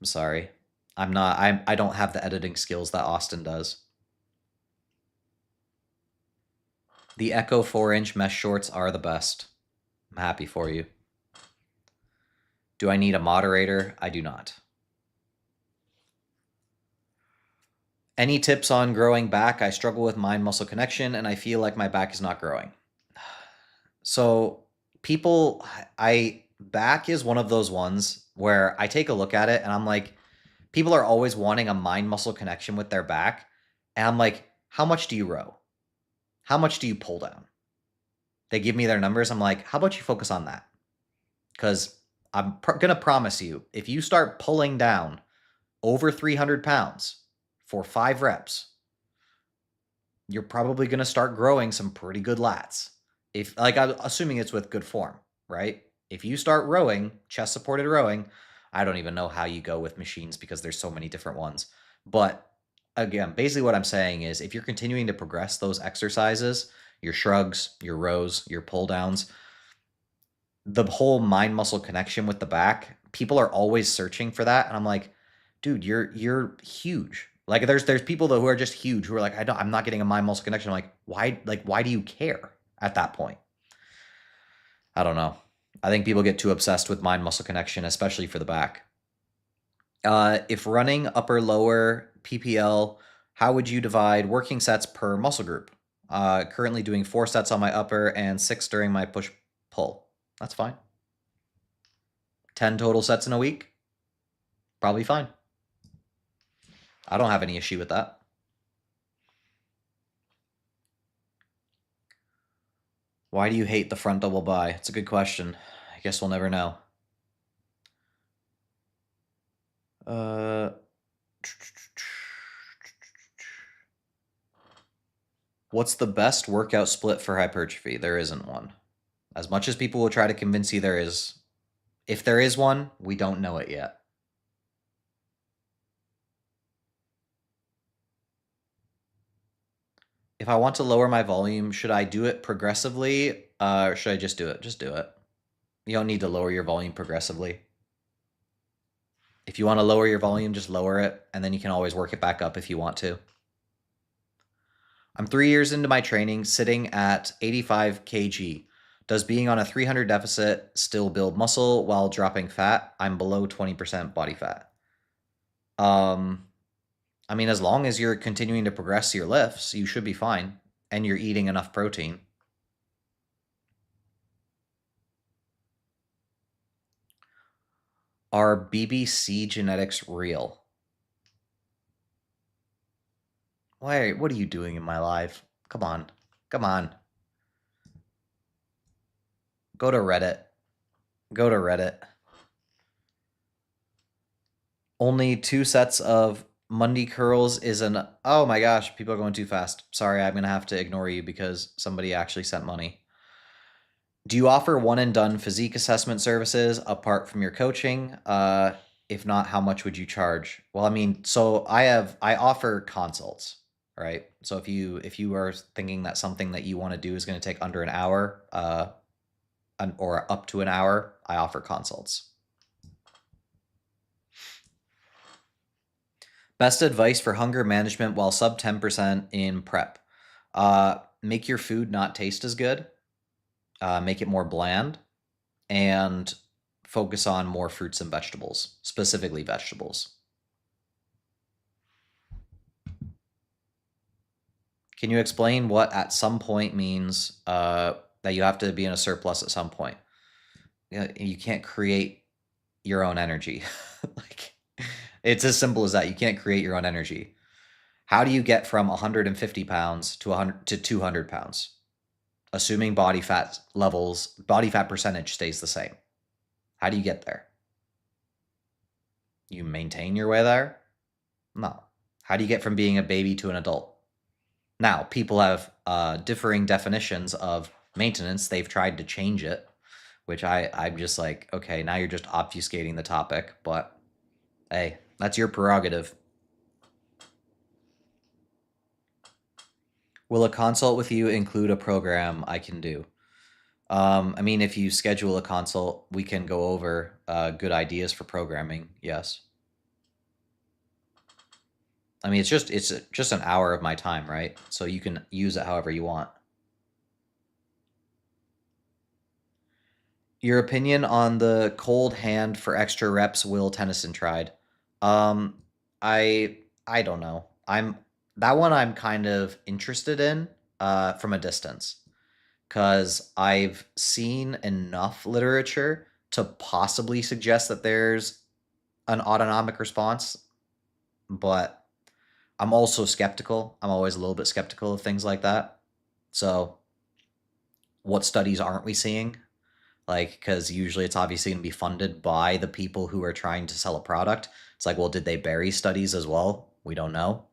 I'm sorry. I don't have the editing skills that Austin does. The Echo 4-inch mesh shorts are the best. I'm happy for you. Do I need a moderator? I do not. Any tips on growing back? I struggle with mind-muscle connection, and I feel like my back is not growing. So back is one of those ones where I take a look at it and I'm like, people are always wanting a mind-muscle connection with their back. And I'm like, how much do you row? How much do you pull down? They give me their numbers. I'm like, how about you focus on that? Because I'm going to promise you, if you start pulling down over 300 pounds for 5 reps, you're probably going to start growing some pretty good lats. I'm assuming it's with good form, right? If you start rowing, chest supported rowing, I don't even know how you go with machines because there's so many different ones. But again, basically what I'm saying is if you're continuing to progress those exercises, your shrugs, your rows, your pull downs, the whole mind muscle connection with the back, people are always searching for that. And I'm like, dude, you're huge. Like there's people though who are just huge who are like, I'm not getting a mind muscle connection. I'm like, why do you care at that point? I don't know. I think people get too obsessed with mind muscle connection, especially for the back. If running upper lower PPL, how would you divide working sets per muscle group? Currently doing 4 sets on my upper and 6 during my push pull. That's fine. 10 total sets in a week? Probably fine. I don't have any issue with that. Why do you hate the front double bi? It's a good question. I guess we'll never know. What's the best workout split for hypertrophy? There isn't one. As much as people will try to convince you there is, if there is one, we don't know it yet. If I want to lower my volume, should I do it progressively or should I just do it? Just do it. You don't need to lower your volume progressively. If you want to lower your volume, just lower it, and then you can always work it back up if you want to. I'm 3 years into my training, sitting at 85 kg. Does being on a 300 deficit still build muscle while dropping fat? I'm below 20% body fat. I mean, as long as you're continuing to progress your lifts, you should be fine, and you're eating enough protein. Are BBC genetics real? Why? What are you doing in my life? Come on. Come on. Go to Reddit. Go to Reddit. Only 2 sets of Monday curls is an... Oh my gosh, people are going too fast. Sorry, I'm going to have to ignore you because somebody actually sent money. Do you offer one and done physique assessment services apart from your coaching? If not, how much would you charge? Well, I mean, so I offer consults, right? So if you are thinking that something that you want to do is going to take under an hour, or up to an hour, I offer consults. Best advice for hunger management while sub 10% in prep. Make your food not taste as good. Make it more bland, and focus on more fruits and vegetables, specifically vegetables. Can you explain what at some point means that you have to be in a surplus at some point? You can't create your own energy. Like, it's as simple as that. You can't create your own energy. How do you get from 150 pounds to 100 to 200 pounds? Assuming body fat percentage stays the same. How do you get there? You maintain your way there? No. How do you get from being a baby to an adult? Now, people have differing definitions of maintenance. They've tried to change it, which I'm just like, okay, now you're just obfuscating the topic, but hey, that's your prerogative. Will a consult with you include a program I can do? I mean, if you schedule a consult, we can go over good ideas for programming. Yes. I mean, it's just an hour of my time, right? So you can use it however you want. Your opinion on the cold hand for extra reps Will Tennyson tried? I don't know. That one I'm kind of interested in from a distance, because I've seen enough literature to possibly suggest that there's an autonomic response, but I'm also skeptical. I'm always a little bit skeptical of things like that. So what studies aren't we seeing? Like, because usually it's obviously going to be funded by the people who are trying to sell a product. It's like, well, did they bury studies as well? We don't know.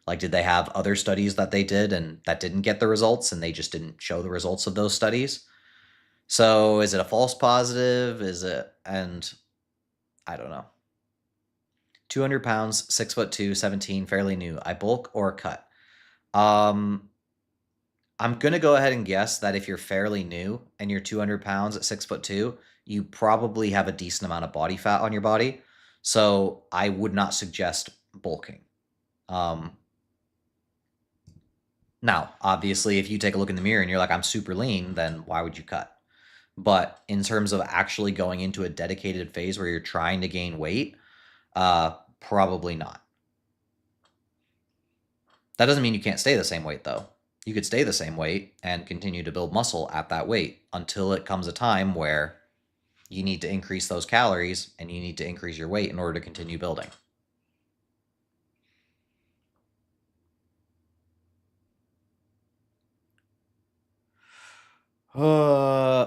Like, did they have other studies that they did and that didn't get the results and they just didn't show the results of those studies? So is it a false positive? Is it, and I don't know. 200 pounds, 6'2", 17, fairly new. I bulk or cut. I'm going to go ahead and guess that if you're fairly new and you're 200 pounds at 6'2", you probably have a decent amount of body fat on your body. So I would not suggest bulking. Now, obviously, if you take a look in the mirror and you're like, I'm super lean, then why would you cut? But in terms of actually going into a dedicated phase where you're trying to gain weight, probably not. That doesn't mean you can't stay the same weight, though. You could stay the same weight and continue to build muscle at that weight until it comes a time where you need to increase those calories and you need to increase your weight in order to continue building.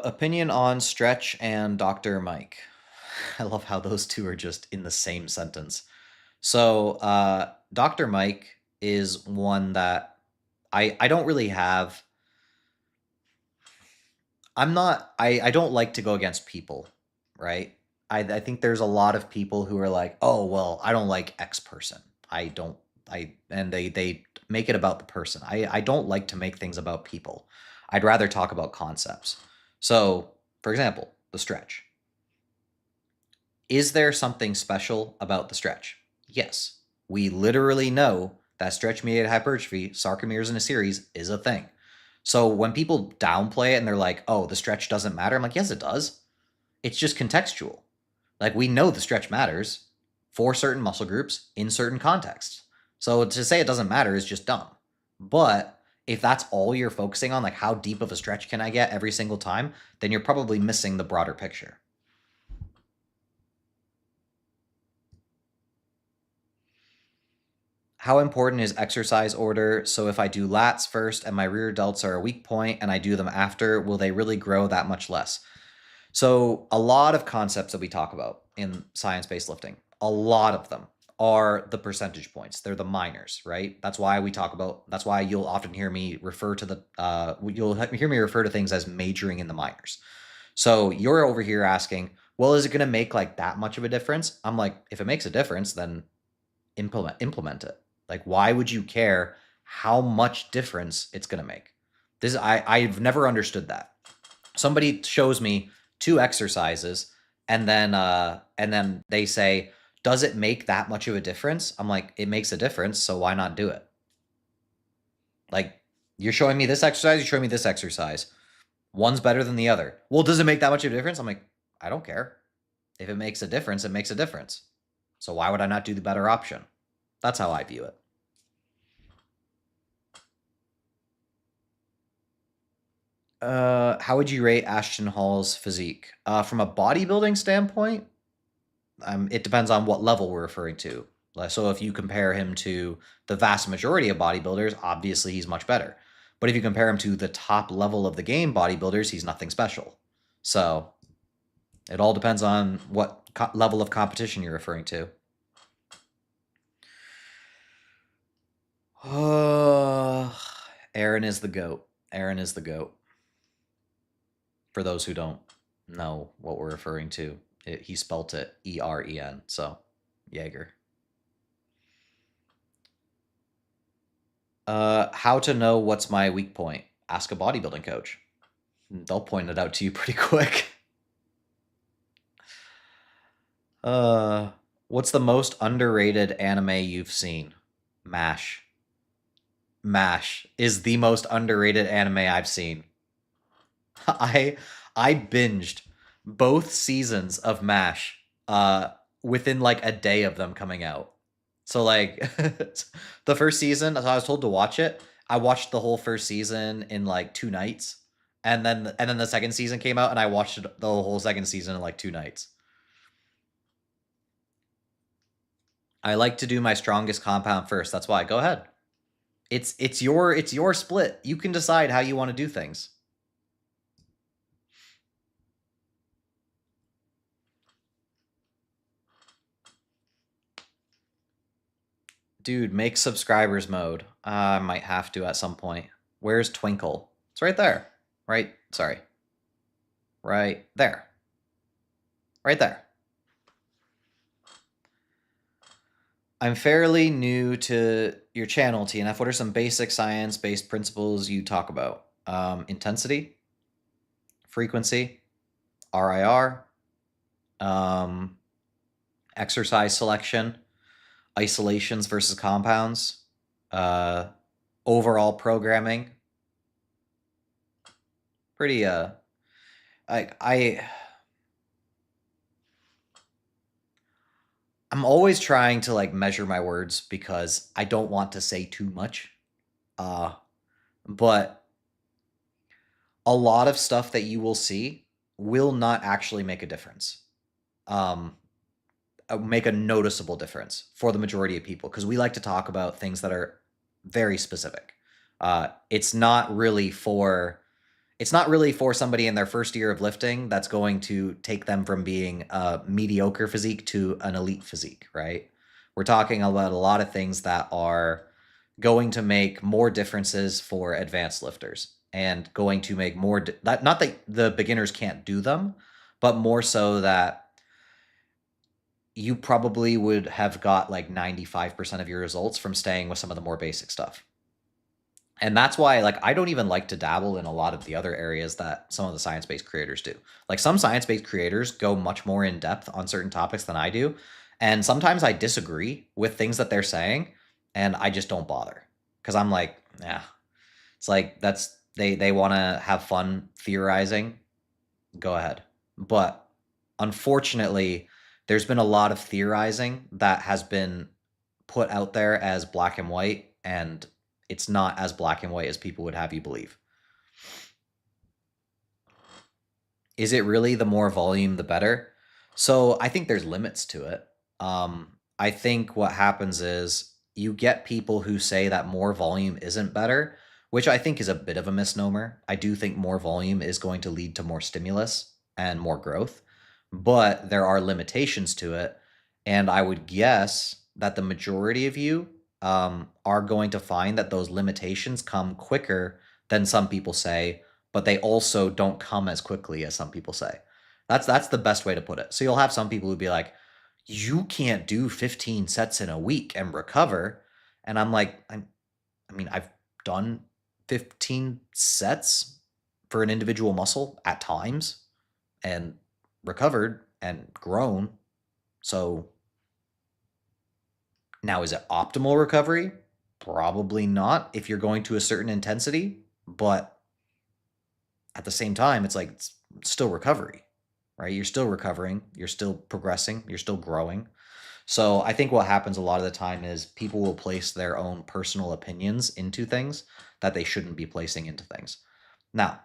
Opinion on Stretch and Dr. Mike. I love how those two are just in the same sentence. So Dr. Mike is one that I don't really have. I don't like to go against people, right? I think there's a lot of people who are like, oh, well, I don't like X person. And they make it about the person. I don't like to make things about people. I'd rather talk about concepts. So, for example, the stretch. Is there something special about the stretch? Yes. We literally know that stretch-mediated hypertrophy, sarcomeres in a series, is a thing. So when people downplay it and they're like, oh, the stretch doesn't matter, I'm like, yes, it does. It's just contextual. Like, we know the stretch matters for certain muscle groups in certain contexts. So to say it doesn't matter is just dumb. But if that's all you're focusing on, like how deep of a stretch can I get every single time, then you're probably missing the broader picture. How important is exercise order? So if I do lats first and my rear delts are a weak point and I do them after, will they really grow that much less? So a lot of concepts that we talk about in science-based lifting, a lot of them are the percentage points. They're the minors, right? That's why you'll often hear me refer to things as majoring in the minors. So you're over here asking, well, is it going to make like that much of a difference? I'm like, if it makes a difference, then implement it. Like, why would you care how much difference it's going to make? I've never understood that. Somebody shows me 2 exercises and then they say, does it make that much of a difference? I'm like, it makes a difference, so why not do it? Like, you're showing me this exercise, you're showing me this exercise. One's better than the other. Well, does it make that much of a difference? I'm like, I don't care. If it makes a difference, it makes a difference. So why would I not do the better option? That's how I view it. How would you rate Ashton Hall's physique? From a bodybuilding standpoint, it depends on what level we're referring to. So if you compare him to the vast majority of bodybuilders, obviously he's much better. But if you compare him to the top level of the game bodybuilders, he's nothing special. So it all depends on what level of competition you're referring to. Aaron is the GOAT. Aaron is the GOAT. For those who don't know what we're referring to, he spelt it E-R-E-N, so Jaeger. How to know what's my weak point? Ask a bodybuilding coach. They'll point it out to you pretty quick. What's the most underrated anime you've seen? MASH. MASH is the most underrated anime I've seen. I binged both seasons of MASH within like a day of them coming out. So like the first season, so I was told to watch it. I watched the whole first season in like 2 nights. And then the second season came out and I watched the whole second season in like 2 nights. I like to do my strongest compound first. That's why. Go ahead. It's your split. You can decide how you want to do things. Dude, make subscribers mode. I might have to at some point. Where's Twinkle? It's right there. Right, sorry. Right there. Right there. I'm fairly new to your channel, TNF. What are some basic science-based principles you talk about? Intensity, frequency, RIR, exercise selection, isolations versus compounds, overall programming. Pretty I'm always trying to like measure my words because I don't want to say too much. But a lot of stuff that you will see will not actually make a difference. Make a noticeable difference for the majority of people because we like to talk about things that are very specific. It's not really for somebody in their first year of lifting that's going to take them from being a mediocre physique to an elite physique, right? We're talking about a lot of things that are going to make more differences for advanced lifters and going to make more not that the beginners can't do them, but more so that you probably would have got like 95% of your results from staying with some of the more basic stuff. And that's why, like, I don't even like to dabble in a lot of the other areas that some of the science-based creators do. Like, some science-based creators go much more in depth on certain topics than I do. And sometimes I disagree with things that they're saying, and I just don't bother. Because I'm like, yeah, it's like they want to have fun theorizing. Go ahead. But unfortunately, there's been a lot of theorizing that has been put out there as black and white, and it's not as black and white as people would have you believe. Is it really the more volume, the better? So I think there's limits to it. I think what happens is you get people who say that more volume isn't better, which I think is a bit of a misnomer. I do think more volume is going to lead to more stimulus and more growth, but there are limitations to it. And I would guess that the majority of you are going to find that those limitations come quicker than some people say, but they also don't come as quickly as some people say. That's the best way to put it. So you'll have some people who be like, you can't do 15 sets in a week and recover. And I'm like, I mean, I've done 15 sets for an individual muscle at times and recovered and grown. So now, is it optimal recovery? Probably not if you're going to a certain intensity, but at the same time, it's like it's still recovery, right? You're still recovering, you're still progressing, you're still growing. So I think what happens a lot of the time is people will place their own personal opinions into things that they shouldn't be placing into things. Now,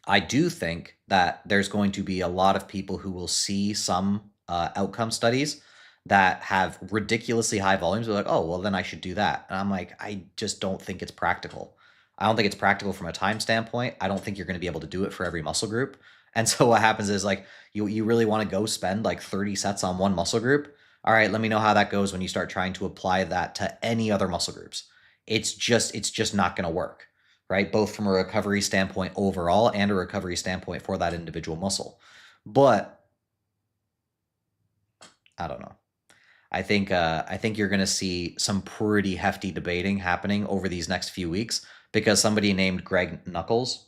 I do think that there's going to be a lot of people who will see some outcome studies that have ridiculously high volumes. They're like, oh, well, then I should do that. And I'm like, I just don't think it's practical. I don't think it's practical from a time standpoint. I don't think you're going to be able to do it for every muscle group. And so what happens is like you really want to go spend like 30 sets on one muscle group. All right, let me know how that goes when you start trying to apply that to any other muscle groups. It's just not going to work, right? Both from a recovery standpoint overall and a recovery standpoint for that individual muscle. But I don't know. I think you're going to see some pretty hefty debating happening over these next few weeks because somebody named Greg Nuckols,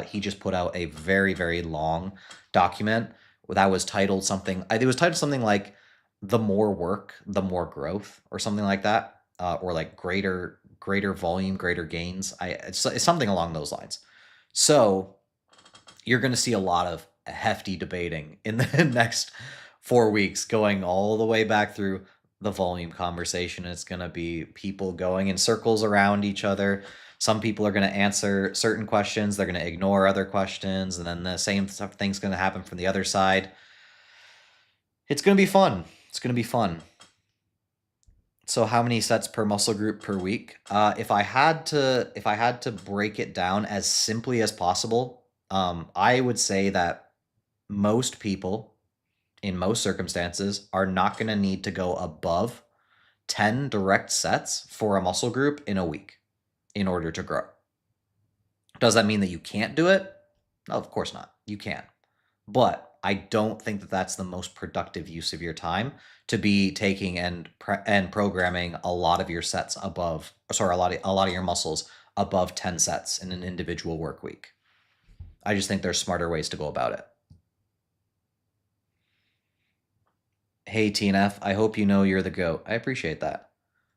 he just put out a very, very long document that was titled something. It was titled something like "The More Work, the More Growth" or something like that, or like greater volume, greater gains. It's something along those lines. So you're going to see a lot of hefty debating in the next 4 weeks, going all the way back through the volume conversation. It's going to be people going in circles around each other. Some people are going to answer certain questions. They're going to ignore other questions. And then the same thing's going to happen from the other side. It's going to be fun. It's going to be fun. So how many sets per muscle group per week? If I had to break it down as simply as possible, I would say that most people in most circumstances are not going to need to go above 10 direct sets for a muscle group in a week in order to grow. Does that mean that you can't do it? No, of course not. You can. But I don't think that that's the most productive use of your time to be taking and programming a lot of your sets above, sorry, a lot of your muscles above 10 sets in an individual work week. I just think there's smarter ways to go about it. Hey, TNF, I hope you know you're the GOAT. I appreciate that.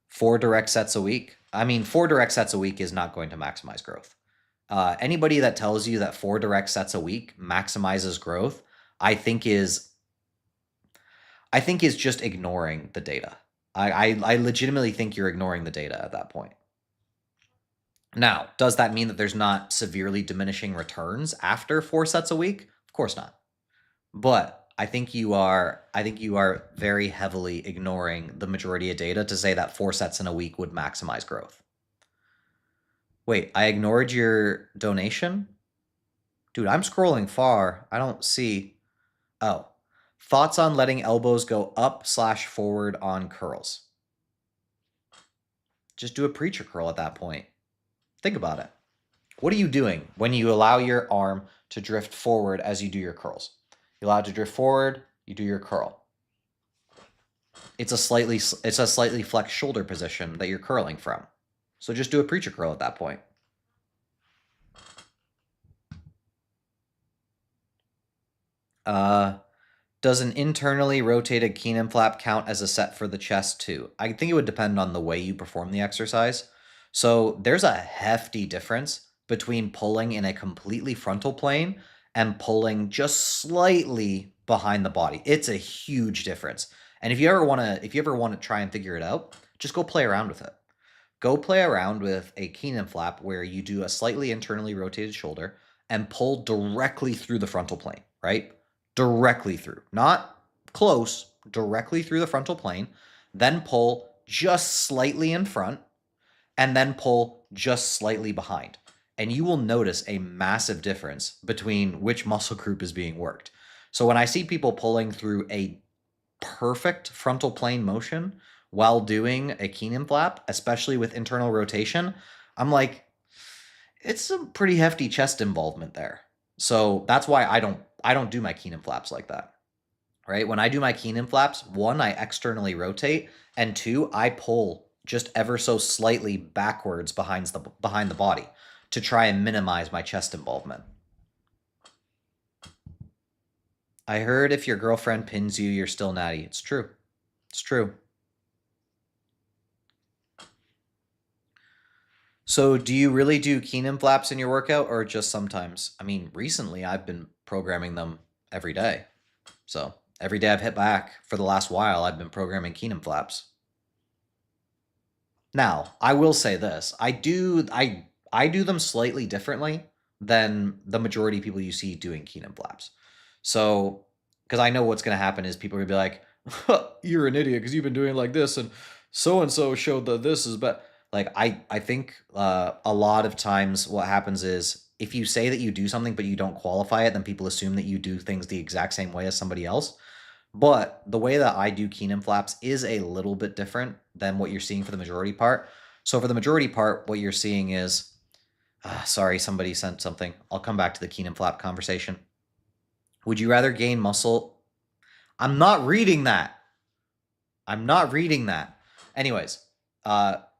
4 direct sets a week. I mean, 4 direct sets a week is not going to maximize growth. Anybody that tells you that 4 direct sets a week maximizes growth, I think is just ignoring the data. I legitimately think you're ignoring the data at that point. Now, does that mean that there's not severely diminishing returns after 4 sets a week? Of course not. But I think you are very heavily ignoring the majority of data to say that 4 sets in a week would maximize growth. Wait, I ignored your donation? Dude, I'm scrolling far. I don't see. Oh. Thoughts on letting elbows go up/forward on curls? Just do a preacher curl at that point. Think about it. What are you doing when you allow your arm to drift forward as you do your curls? You allow it to drift forward, you do your curl. It's a slightly flexed shoulder position that you're curling from. So just do a preacher curl at that point. Does an internally rotated Keenan flap count as a set for the chest too? I think it would depend on the way you perform the exercise. So there's a hefty difference between pulling in a completely frontal plane and pulling just slightly behind the body. It's a huge difference. And if you ever want to try and figure it out, just go play around with it. Go play around with a Keenan flap where you do a slightly internally rotated shoulder and pull directly through the frontal plane, right? Directly through, not close, directly through the frontal plane, then pull just slightly in front, and then pull just slightly behind. And you will notice a massive difference between which muscle group is being worked. So when I see people pulling through a perfect frontal plane motion while doing a Keenan flap, especially with internal rotation, I'm like, it's some pretty hefty chest involvement there. So that's why I don't do my Keenan flaps like that, right? When I do my Keenan flaps, 1, I externally rotate, and 2, I pull just ever so slightly backwards behind the body to try and minimize my chest involvement. I heard if your girlfriend pins you, you're still natty. It's true. It's true. So do you really do Keenan flaps in your workout or just sometimes? I mean, recently I've been programming them every day. So every day I've hit back for the last while, I've been programming Keenan flaps. Now, I will say this. I do them slightly differently than the majority of people you see doing Keenan flaps. So, because I know what's going to happen is people are going to be like, you're an idiot because you've been doing it like this and so showed that this is better. Like, I think a lot of times what happens is if you say that you do something but you don't qualify it, then people assume that you do things the exact same way as somebody else. But the way that I do Keenan flaps is a little bit different than what you're seeing for the majority part. So for the majority part, what you're seeing is, sorry, somebody sent something. I'll come back to the Keenan flap conversation. Would you rather gain muscle? I'm not reading that. Anyways,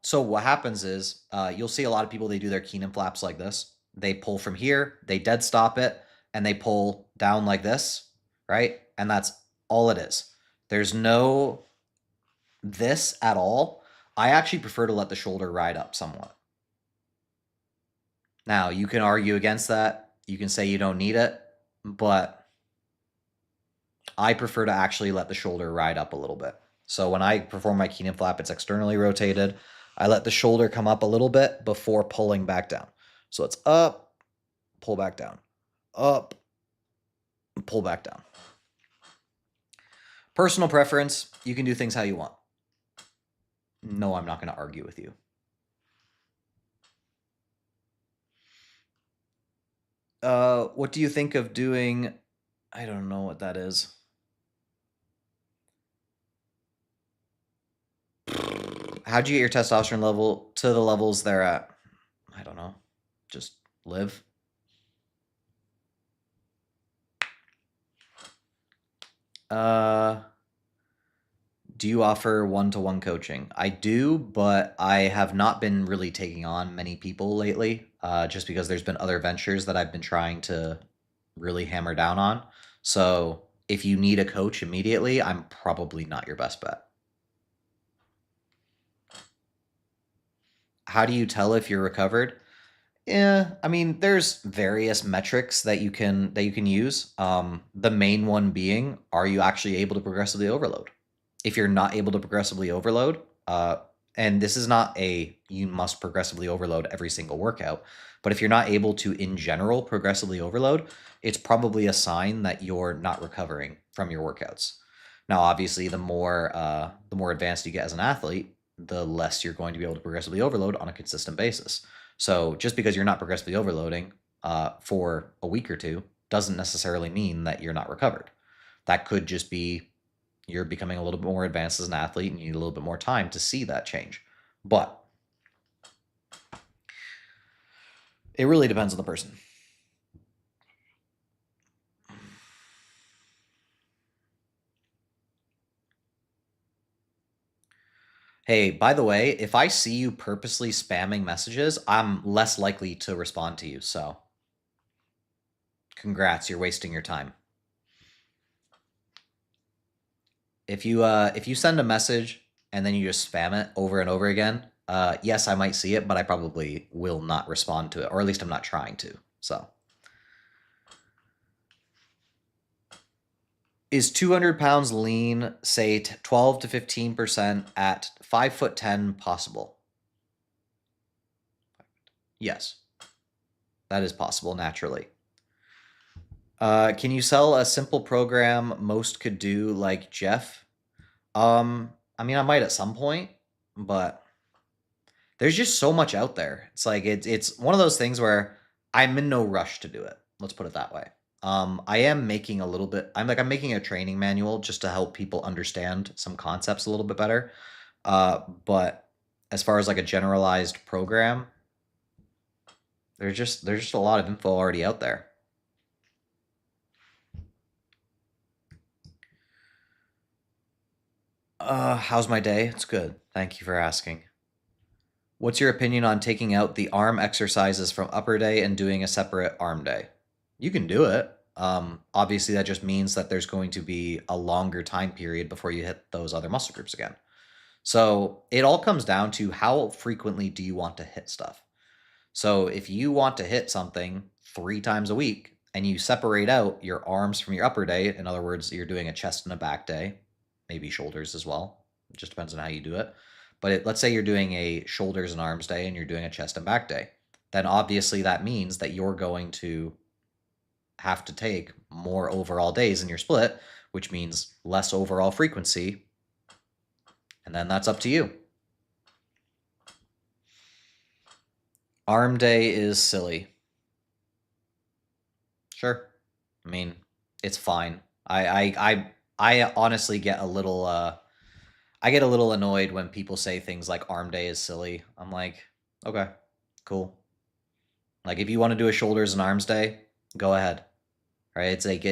so what happens is you'll see a lot of people, they do their Keenan flaps like this. They pull from here, they dead stop it, and they pull down like this, right? And that's all it is. There's no this at all. I actually prefer to let the shoulder ride up somewhat. Now, you can argue against that. You can say you don't need it, but I prefer to actually let the shoulder ride up a little bit. So when I perform my Keenan flap, it's externally rotated. I let the shoulder come up a little bit before pulling back down. So it's up, pull back down, up, pull back down. Personal preference, you can do things how you want. No, I'm not going to argue with you. What do you think of doing? I don't know what that is. How'd you get your testosterone level to the levels they're at? I don't know. Just live. Do you offer one-to-one coaching? I do, but I have not been really taking on many people lately, just because there's been other ventures that I've been trying to really hammer down on. So if you need a coach immediately, I'm probably not your best bet. How do you tell if you're recovered? Yeah, I mean, there's various metrics that you can use. The main one being, are you actually able to progressively overload? If you're not able to progressively overload, and this is not a you must progressively overload every single workout, but if you're not able to, in general, progressively overload, it's probably a sign that you're not recovering from your workouts. Now, obviously, the more advanced you get as an athlete, the less you're going to be able to progressively overload on a consistent basis. So just because you're not progressively overloading for a week or two doesn't necessarily mean that you're not recovered. That could just be you're becoming a little bit more advanced as an athlete and you need a little bit more time to see that change. But it really depends on the person. Hey, by the way, if I see you purposely spamming messages, I'm less likely to respond to you. So congrats, you're wasting your time. If you send a message and then you just spam it over and over again, yes, I might see it, but I probably will not respond to it, or at least I'm not trying to. So, is 200 pounds lean, say 12 to 15% at 5'10" possible? Yes, that is possible naturally. Can you sell a simple program most could do like Jeff? I mean, I might at some point, but there's just so much out there. It's like it's one of those things where I'm in no rush to do it. Let's put it that way. I am making a little bit. I'm making a training manual just to help people understand some concepts a little bit better. But as far as like a generalized program, there's just a lot of info already out there. How's my day? It's good. Thank you for asking. What's your opinion on taking out the arm exercises from upper day and doing a separate arm day? You can do it. Obviously, that just means that there's going to be a longer time period before you hit those other muscle groups again. So it all comes down to how frequently do you want to hit stuff. So if you want to hit something 3 times a week and you separate out your arms from your upper day, in other words, you're doing a chest and a back day, maybe shoulders as well. It just depends on how you do it. But let's say you're doing a shoulders and arms day and you're doing a chest and back day. Then obviously that means that you're going to have to take more overall days in your split, which means less overall frequency. And then that's up to you. Arm day is silly. Sure. I mean, it's fine. I honestly get a little I get a little annoyed when people say things like arm day is silly. I'm like, okay, cool. Like if you want to do a shoulders and arms day, go ahead. Right? It's like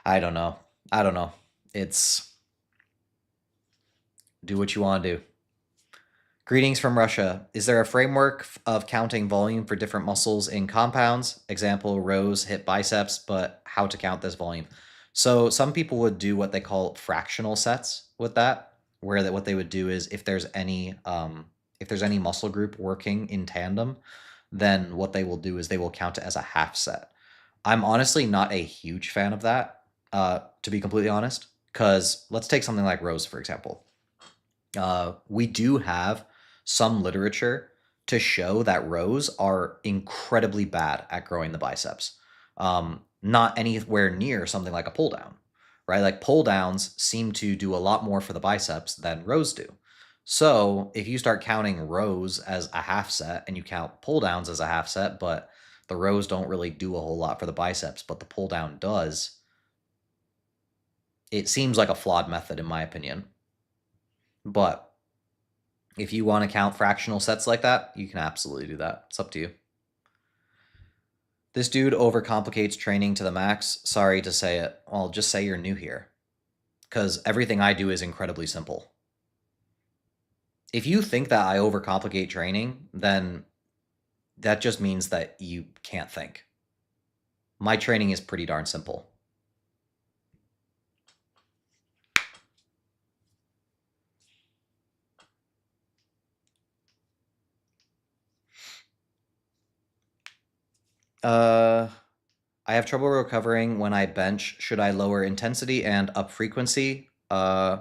I don't know. I don't know. It's do what you want to do. Greetings from Russia. Is there a framework of counting volume for different muscles in compounds? Example, rows hit biceps, but how to count this volume? So some people would do what they call fractional sets with that, where what they would do is if there's any muscle group working in tandem, then what they will do is they will count it as a half set. I'm honestly not a huge fan of that, to be completely honest, because let's take something like rows, for example. We do have some literature to show that rows are incredibly bad at growing the biceps. Not anywhere near something like a pull down, right? Like pull downs seem to do a lot more for the biceps than rows do. So if you start counting rows as a half set and you count pull downs as a half set, but the rows don't really do a whole lot for the biceps, but the pull down does, it seems like a flawed method in my opinion. But if you want to count fractional sets like that, you can absolutely do that. It's up to you. This dude overcomplicates training to the max. Sorry to say it. Well, just say you're new here. Because everything I do is incredibly simple. If you think that I overcomplicate training, then that just means that you can't think. My training is pretty darn simple. I have trouble recovering when I bench. Should I lower intensity and up frequency? I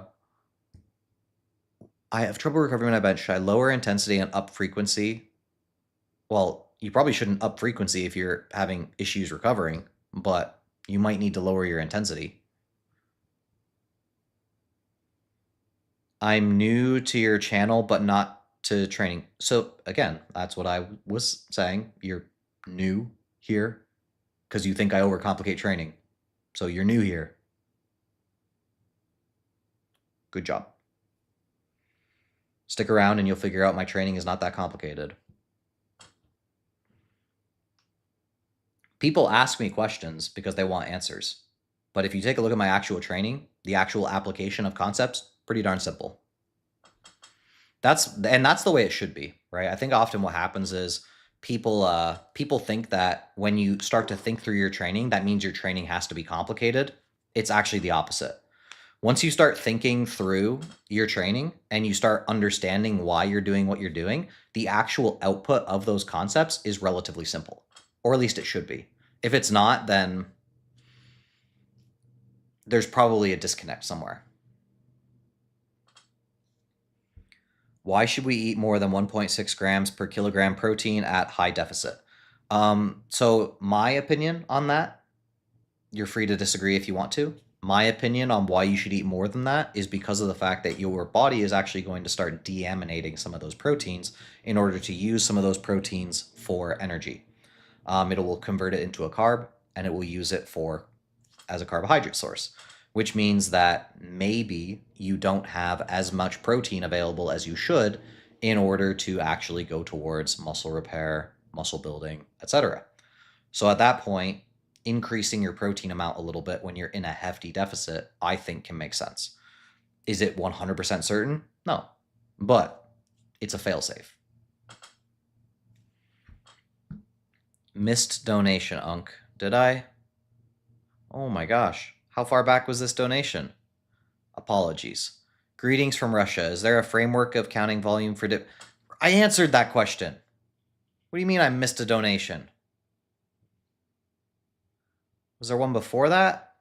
have trouble recovering when I bench. Should I lower intensity and up frequency? Well, you probably shouldn't up frequency if you're having issues recovering, but you might need to lower your intensity. I'm new to your channel, but not to training. So again, that's what I was saying. You're new here because you think I overcomplicate training. So you're new here. Good job. Stick around and you'll figure out my training is not that complicated. People ask me questions because they want answers. But if you take a look at my actual training, the actual application of concepts, pretty darn simple. That's the way it should be, right? I think often what happens is people think that when you start to think through your training, that means your training has to be complicated. It's actually the opposite. Once you start thinking through your training and you start understanding why you're doing what you're doing, the actual output of those concepts is relatively simple, or at least it should be. If it's not, then there's probably a disconnect somewhere. Why should we eat more than 1.6 grams per kilogram protein at high deficit? So my opinion on that, you're free to disagree if you want to. My opinion on why you should eat more than that is because of the fact that your body is actually going to start deaminating some of those proteins in order to use some of those proteins for energy. It will convert it into a carb and it will use it as a carbohydrate source, which means that maybe you don't have as much protein available as you should in order to actually go towards muscle repair, muscle building, etc. So at that point, increasing your protein amount a little bit when you're in a hefty deficit, I think can make sense. Is it 100% certain? No, but it's a failsafe. Missed donation, Unk. Did I? Oh my gosh. How far back was this donation? Apologies. Greetings from Russia. Is there a framework of counting volume for I answered that question. What do you mean I missed a donation? Was there one before that?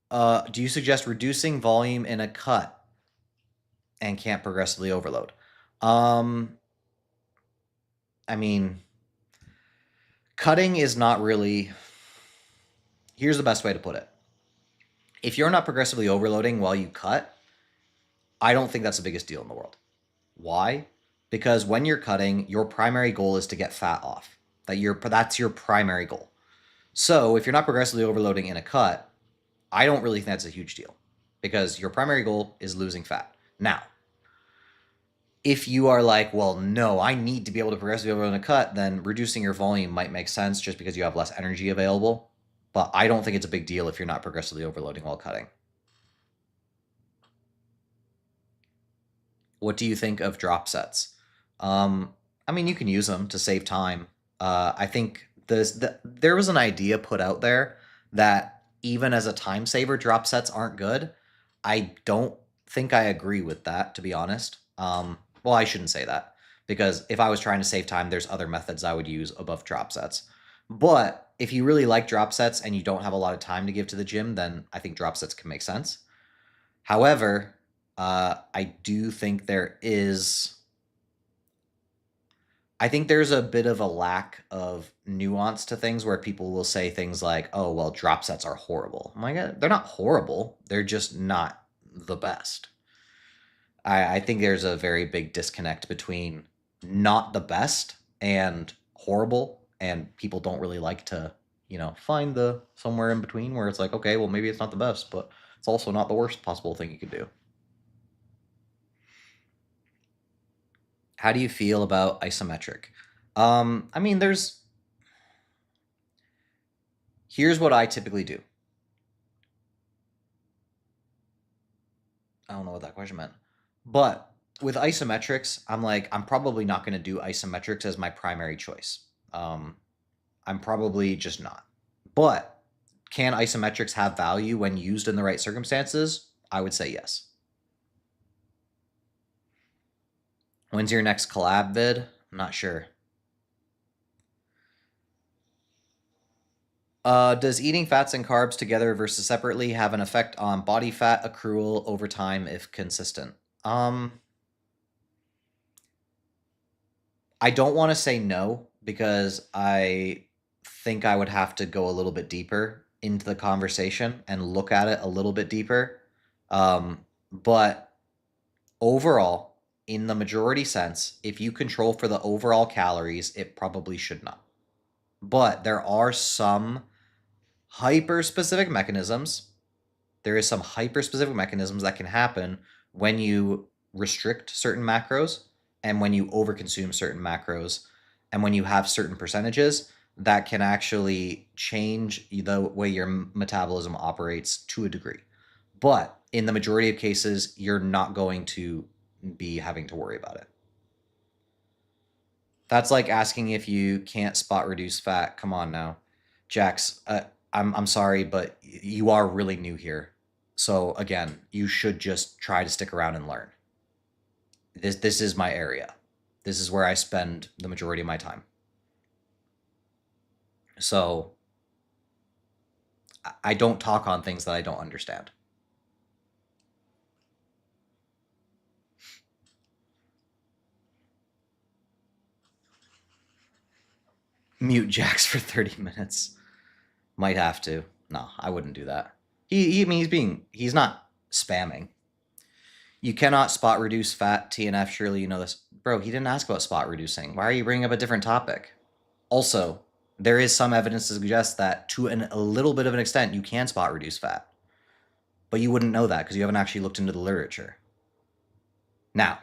Do you suggest reducing volume in a cut and can't progressively overload? I mean, cutting is not really... Here's the best way to put it. If you're not progressively overloading while you cut, I don't think that's the biggest deal in the world. Why? Because when you're cutting, your primary goal is to get fat off. That's your primary goal. So if you're not progressively overloading in a cut, I don't really think that's a huge deal because your primary goal is losing fat. Now, if you are like, well, no, I need to be able to progressively overload in a cut, then reducing your volume might make sense just because you have less energy available. But I don't think it's a big deal if you're not progressively overloading while cutting. What do you think of drop sets? I mean, you can use them to save time. I think there was an idea put out there that even as a time saver, drop sets aren't good. I don't think I agree with that, to be honest. Well, I shouldn't say that because if I was trying to save time, there's other methods I would use above drop sets. But if you really like drop sets and you don't have a lot of time to give to the gym, then I think drop sets can make sense. However, I do think I think there's a bit of a lack of nuance to things where people will say things like, oh, well, drop sets are horrible. I'm like, they're not horrible. They're just not the best. I think there's a very big disconnect between not the best and horrible, and people don't really like to, find the somewhere in between where it's like, okay, well, maybe it's not the best, but it's also not the worst possible thing you could do. How do you feel about isometric? I mean, here's what I typically do. I don't know what that question meant. But with isometrics, I'm probably not going to do isometrics as my primary choice. I'm probably just not. But can isometrics have value when used in the right circumstances? I would say yes. When's your next collab vid? I'm not sure. Does eating fats and carbs together versus separately have an effect on body fat accrual over time if consistent? I don't want to say no because I think I would have to go a little bit deeper into the conversation and look at it a little bit deeper. But overall, in the majority sense, if you control for the overall calories, it probably should not. But there are some hyper-specific mechanisms. There is some hyper-specific mechanisms that can happen when you restrict certain macros and when you overconsume certain macros and when you have certain percentages that can actually change the way your metabolism operates to a degree. But in the majority of cases, you're not going to be having to worry about it. That's like asking if you can't spot reduce fat. Come on now. Jax, I'm sorry, but you are really new here. So again, you should just try to stick around and learn. This is my area. This is where I spend the majority of my time. So I don't talk on things that I don't understand. Mute Jax for 30 minutes. Might have to. No, I wouldn't do that. I mean, he's not spamming. You cannot spot reduce fat TNF. Surely you know this. Bro, he didn't ask about spot reducing. Why are you bringing up a different topic? Also, there is some evidence to suggest that to a little bit of an extent, you can spot reduce fat. But you wouldn't know that because you haven't actually looked into the literature. Now,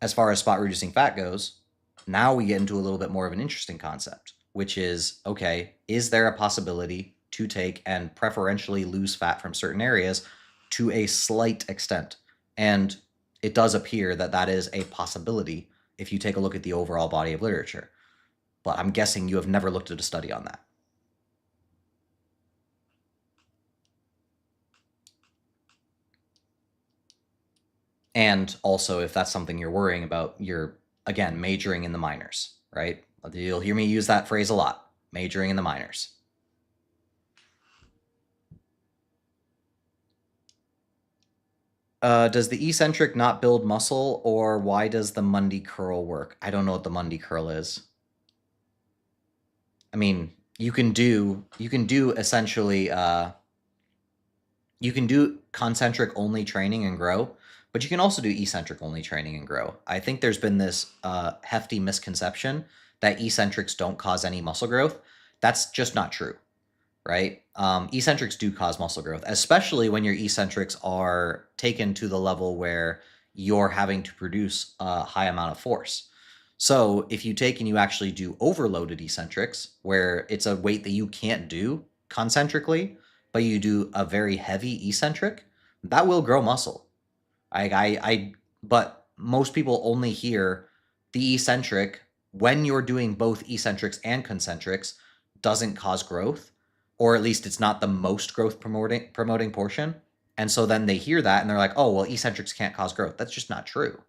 as far as spot reducing fat goes, now we get into a little bit more of an interesting concept, which is, okay, is there a possibility to take and preferentially lose fat from certain areas to a slight extent? And it does appear that that is a possibility if you take a look at the overall body of literature. But I'm guessing you have never looked at a study on that. And also, if that's something you're worrying about, you're, again, majoring in the minors, right? You'll hear me use that phrase a lot, majoring in the minors. Does the eccentric not build muscle, or why does the Monday curl work? I don't know what the Monday curl is. I mean, you can do essentially, you can do concentric only training and grow, but you can also do eccentric only training and grow. I think there's been this hefty misconception that eccentrics don't cause any muscle growth. That's just not true, right? Eccentrics do cause muscle growth, especially when your eccentrics are taken to the level where you're having to produce a high amount of force. So if you take and you actually do overloaded eccentrics, where it's a weight that you can't do concentrically, but you do a very heavy eccentric, that will grow muscle. But most people only hear the eccentric when you're doing both eccentrics and concentrics doesn't cause growth, or at least it's not the most growth promoting portion. And so then they hear that and they're like, oh, well, eccentrics can't cause growth. That's just not true.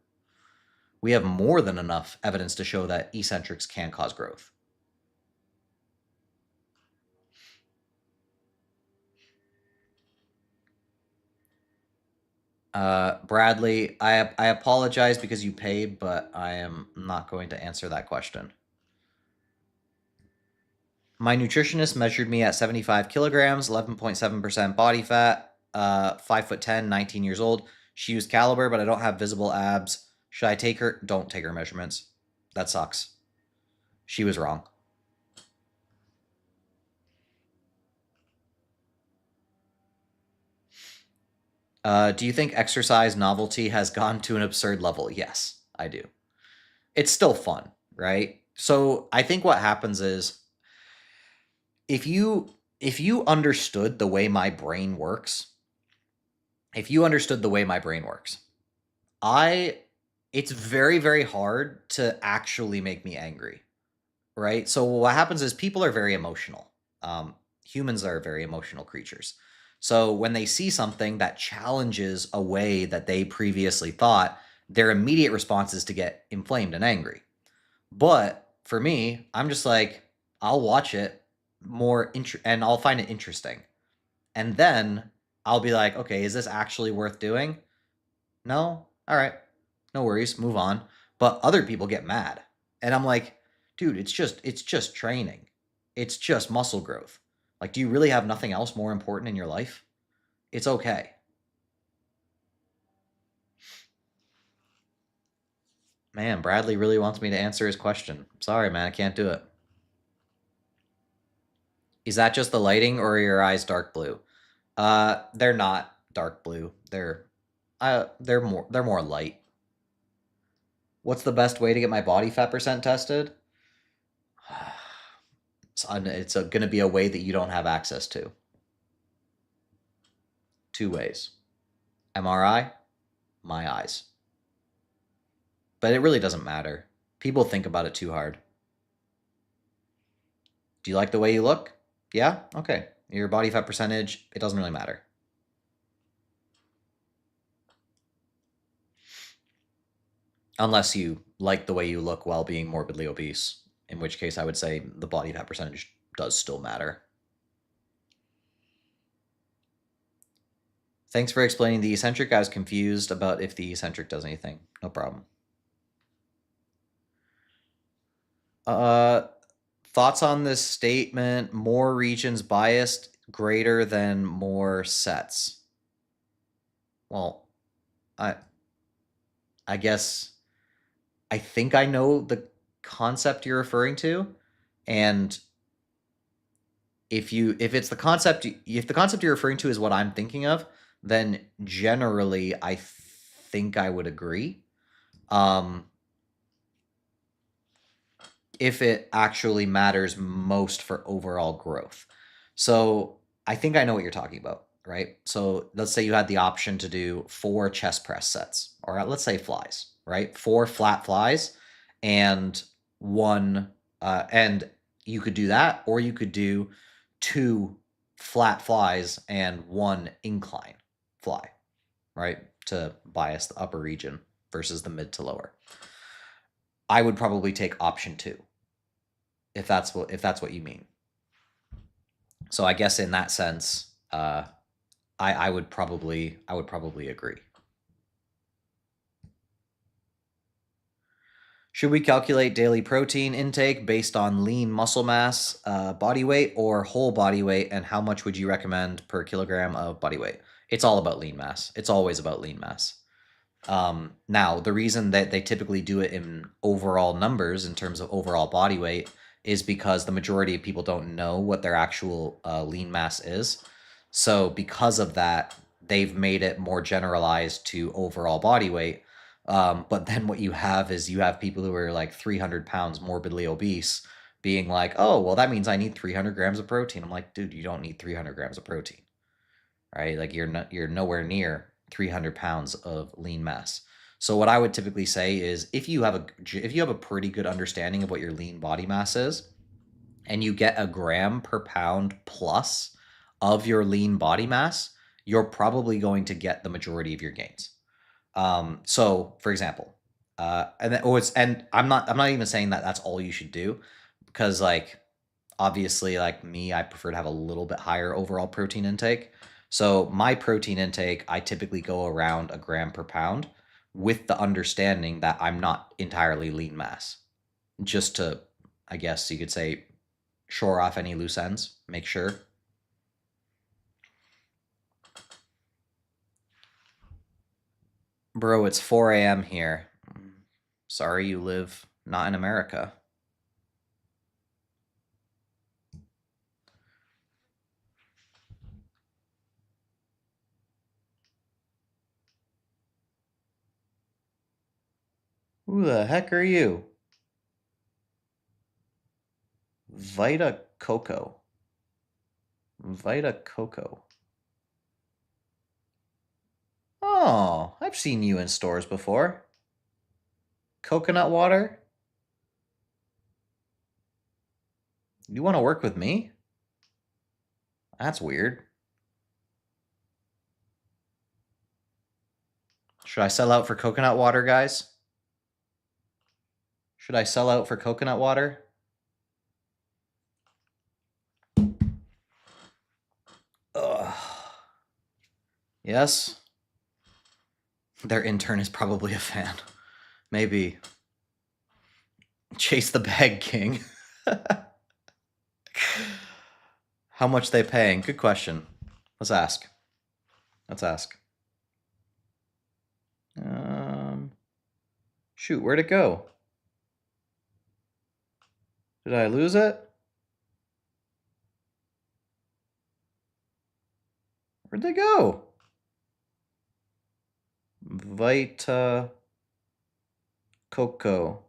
We have more than enough evidence to show that eccentrics can cause growth. Bradley, I apologize because you paid, but I am not going to answer that question. My nutritionist measured me at 75 kilograms, 11.7% body fat, 5'10", 19 years old. She used caliber, but I don't have visible abs. Should I take her? Don't take her measurements. That sucks. She was wrong. Do you think exercise novelty has gone to an absurd level? Yes, I do. It's still fun, right? So I think what happens is if you understood the way my brain works, if you understood the way my brain works, I it's very, very hard to actually make me angry, right? So what happens is people are very emotional. Humans are very emotional creatures. So when they see something that challenges a way that they previously thought, their immediate response is to get inflamed and angry. But for me, I'm just like, I'll watch it and I'll find it interesting. And then I'll be like, okay, is this actually worth doing? No? All right. No worries, move on. But other people get mad. And I'm like, dude, it's just training. It's just muscle growth. Like, do you really have nothing else more important in your life? It's okay. Man, Bradley really wants me to answer his question. Sorry, man, I can't do it. Is that just the lighting or are your eyes dark blue? They're not dark blue. They're more light. What's the best way to get my body fat percent tested? It's going to be a way that you don't have access to. Two ways. MRI, my eyes. But it really doesn't matter. People think about it too hard. Do you like the way you look? Yeah? Okay. Your body fat percentage, it doesn't really matter. Unless you like the way you look while being morbidly obese, in which case I would say the body fat percentage does still matter. Thanks for explaining the eccentric. I was confused about if the eccentric does anything. No problem. Uh, Thoughts on this statement? More regions biased greater than more sets. Well, I I guess I think I know the concept you're referring to, and if the concept you're referring to is what I'm thinking of, then generally I think I would agree. Um, if it actually matters most for overall growth. So I think I know what you're talking about, right? So let's say you had the option to do 4 chest press sets, or let's say flies, right? 4 flat flies and and you could do that, or you could do 2 flat flies and 1 incline fly, right? To bias the upper region versus the mid to lower. I would probably take option 2 if that's what you mean. So I guess in that sense, I would probably agree. Should we calculate daily protein intake based on lean muscle mass, body weight, or whole body weight? And how much would you recommend per kilogram of body weight? It's all about lean mass. It's always about lean mass. Now, the reason that they typically do it in overall numbers in terms of overall body weight is because the majority of people don't know what their actual lean mass is. So, because of that, they've made it more generalized to overall body weight. But then what you have is you have people who are like 300 pounds morbidly obese being like, oh, well, that means I need 300 grams of protein. I'm like, dude, you don't need 300 grams of protein, right? Like you're nowhere near 300 pounds of lean mass. So what I would typically say is if you have a pretty good understanding of what your lean body mass is, and you get a gram per pound plus of your lean body mass, you're probably going to get the majority of your gains. So for example, and I'm not even saying that that's all you should do, because like obviously like me, I prefer to have a little bit higher overall protein intake. So my protein intake, I typically go around a gram per pound with the understanding that I'm not entirely lean mass. Just to, I guess you could say, shore off any loose ends, make sure. Bro, it's 4 a.m. here. Sorry you live not in America. Who the heck are you? Vita Coco. Vita Coco. Oh, I've seen you in stores before. Coconut water? You want to work with me? That's weird. Should I sell out for coconut water, guys? Should I sell out for coconut water? Ugh. Yes? Their intern is probably a fan. Maybe. Chase the bag, king. How much they paying? Good question. Let's ask. Let's ask. Shoot, where'd it go? Did I lose it? Where'd they go? Vita Coco.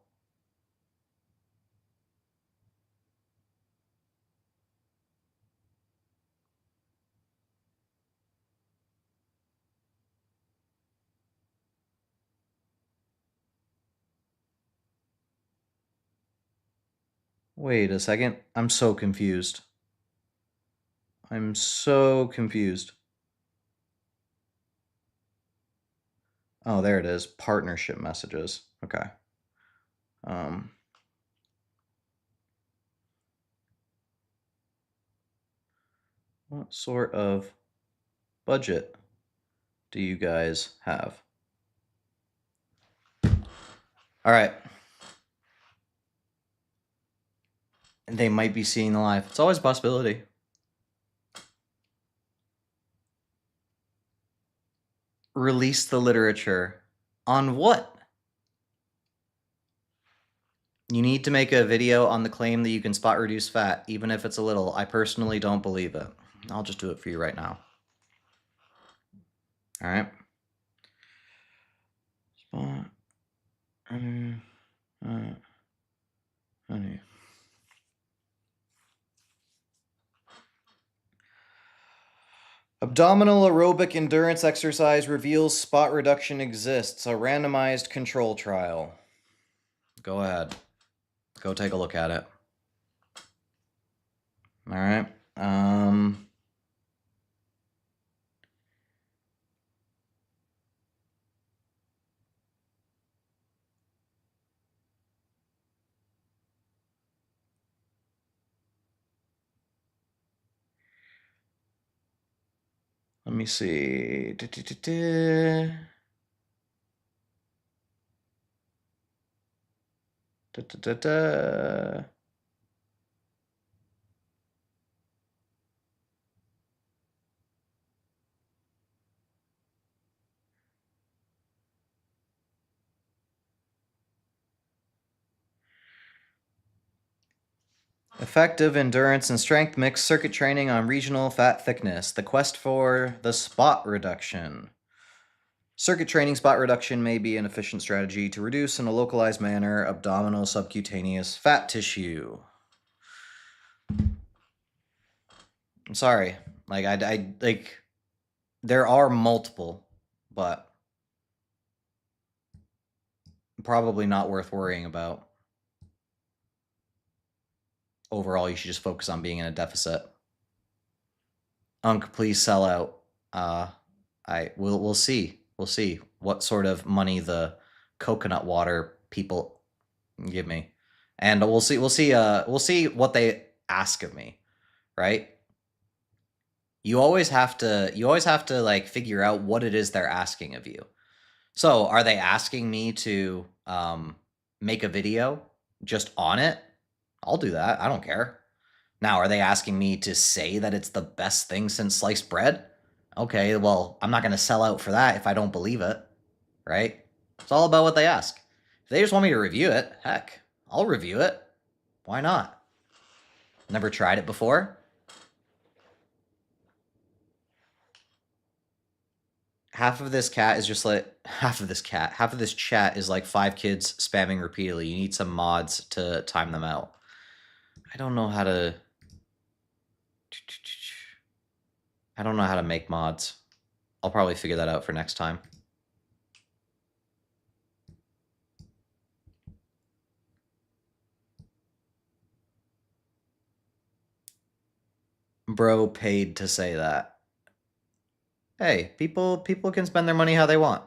Wait a second. I'm so confused. I'm so confused. Oh, there it is. Partnership messages. Okay. What sort of budget do you guys have? All right. They might be seeing the live. It's always a possibility. Release the literature. On what? You need to make a video on the claim that you can spot reduce fat, even if it's a little. I personally don't believe it. I'll just do it for you right now. All right. Spot. Honey. Abdominal aerobic endurance exercise reveals spot reduction exists. A randomized control trial. Go ahead. Go take a look at it. All right. Let me see. Effective endurance and strength mix circuit training on regional fat thickness. The quest for the spot reduction. Circuit training spot reduction may be an efficient strategy to reduce in a localized manner abdominal subcutaneous fat tissue. I'm sorry. Like I like there are multiple, but probably not worth worrying about. Overall, you should just focus on being in a deficit. Unc, please sell out. We'll see. We'll see what sort of money the coconut water people give me, and we'll see what they ask of me, right? You always have to like figure out what it is they're asking of you. So, are they asking me to make a video just on it? I'll do that. I don't care. Now, are they asking me to say that it's the best thing since sliced bread? Okay, well, I'm not going to sell out for that if I don't believe it, right? It's all about what they ask. If they just want me to review it, heck, I'll review it. Why not? Never tried it before. Half of this chat is like 5 kids spamming repeatedly. You need some mods to time them out. I don't know how to... I don't know how to make mods. I'll probably figure that out for next time. Bro paid to say that. Hey, people can spend their money how they want.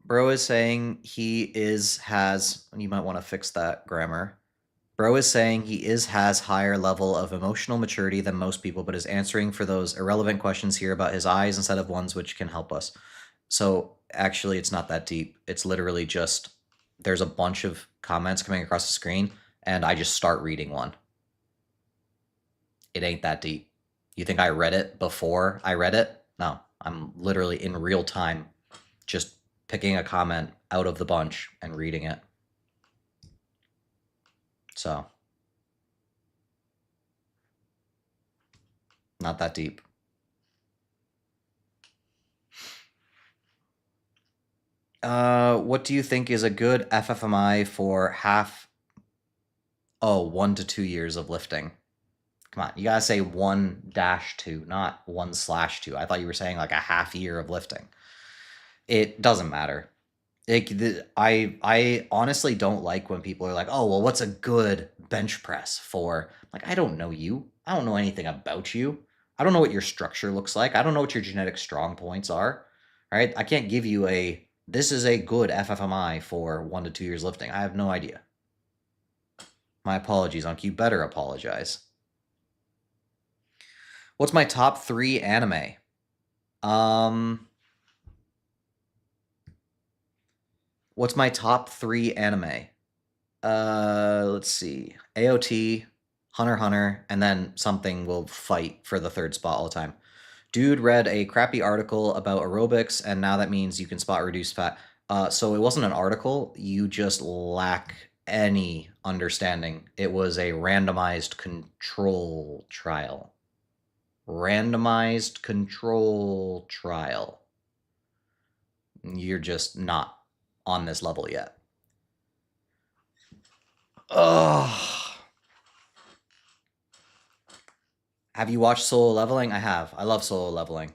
Bro is saying has, you might want to fix that grammar. Bro is saying has higher level of emotional maturity than most people, but is answering for those irrelevant questions here about his eyes instead of ones which can help us. So actually, it's not that deep. It's literally just, there's a bunch of comments coming across the screen, and I just start reading one. It ain't that deep. You think I read it before I read it? No, I'm literally in real time just picking a comment out of the bunch and reading it. So, not that deep. What do you think is a good FFMI for 1 to 2 years of lifting? Come on, you gotta say 1-2, not 1/2. I thought you were saying like a half year of lifting. It doesn't matter. I honestly don't like when people are like, oh, well, what's a good bench press for? Like, I don't know you. I don't know anything about you. I don't know what your structure looks like. I don't know what your genetic strong points are. Right? I can't give you this is a good FFMI for 1 to 2 years lifting. I have no idea. My apologies, Unc. You better apologize. What's my top 3 anime? What's my top 3 anime? Let's see. AOT, Hunter x Hunter, and then something will fight for the 3rd spot all the time. Dude read a crappy article about aerobics, and now that means you can spot reduce fat. So it wasn't an article. You just lack any understanding. It was a randomized control trial. Randomized control trial. You're just not on this level yet. Ugh. Have you watched Solo Leveling? I have. I love Solo Leveling.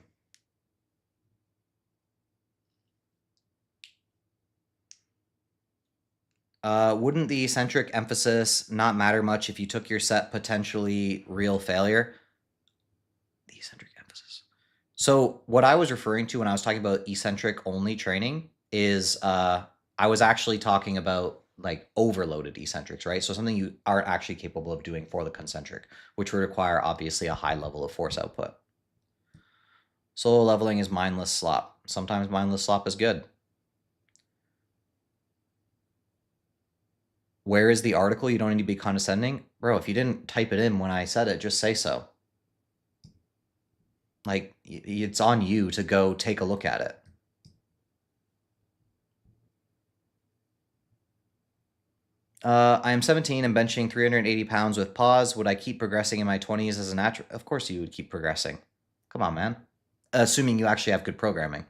Wouldn't the eccentric emphasis not matter much if you took your set potentially real failure? The eccentric emphasis. So what I was referring to when I was talking about eccentric only training is I was actually talking about like overloaded eccentrics, right? So something you aren't actually capable of doing for the concentric, which would require obviously a high level of force output. Solo leveling is mindless slop. Sometimes mindless slop is good. Where is the article? You don't need to be condescending. Bro, if you didn't type it in when I said it, just say so. Like, it's on you to go take a look at it. I am 17 and benching 380 pounds with pause. Would I keep progressing in my 20s as a natural? Of course you would keep progressing. Come on, man. Assuming you actually have good programming.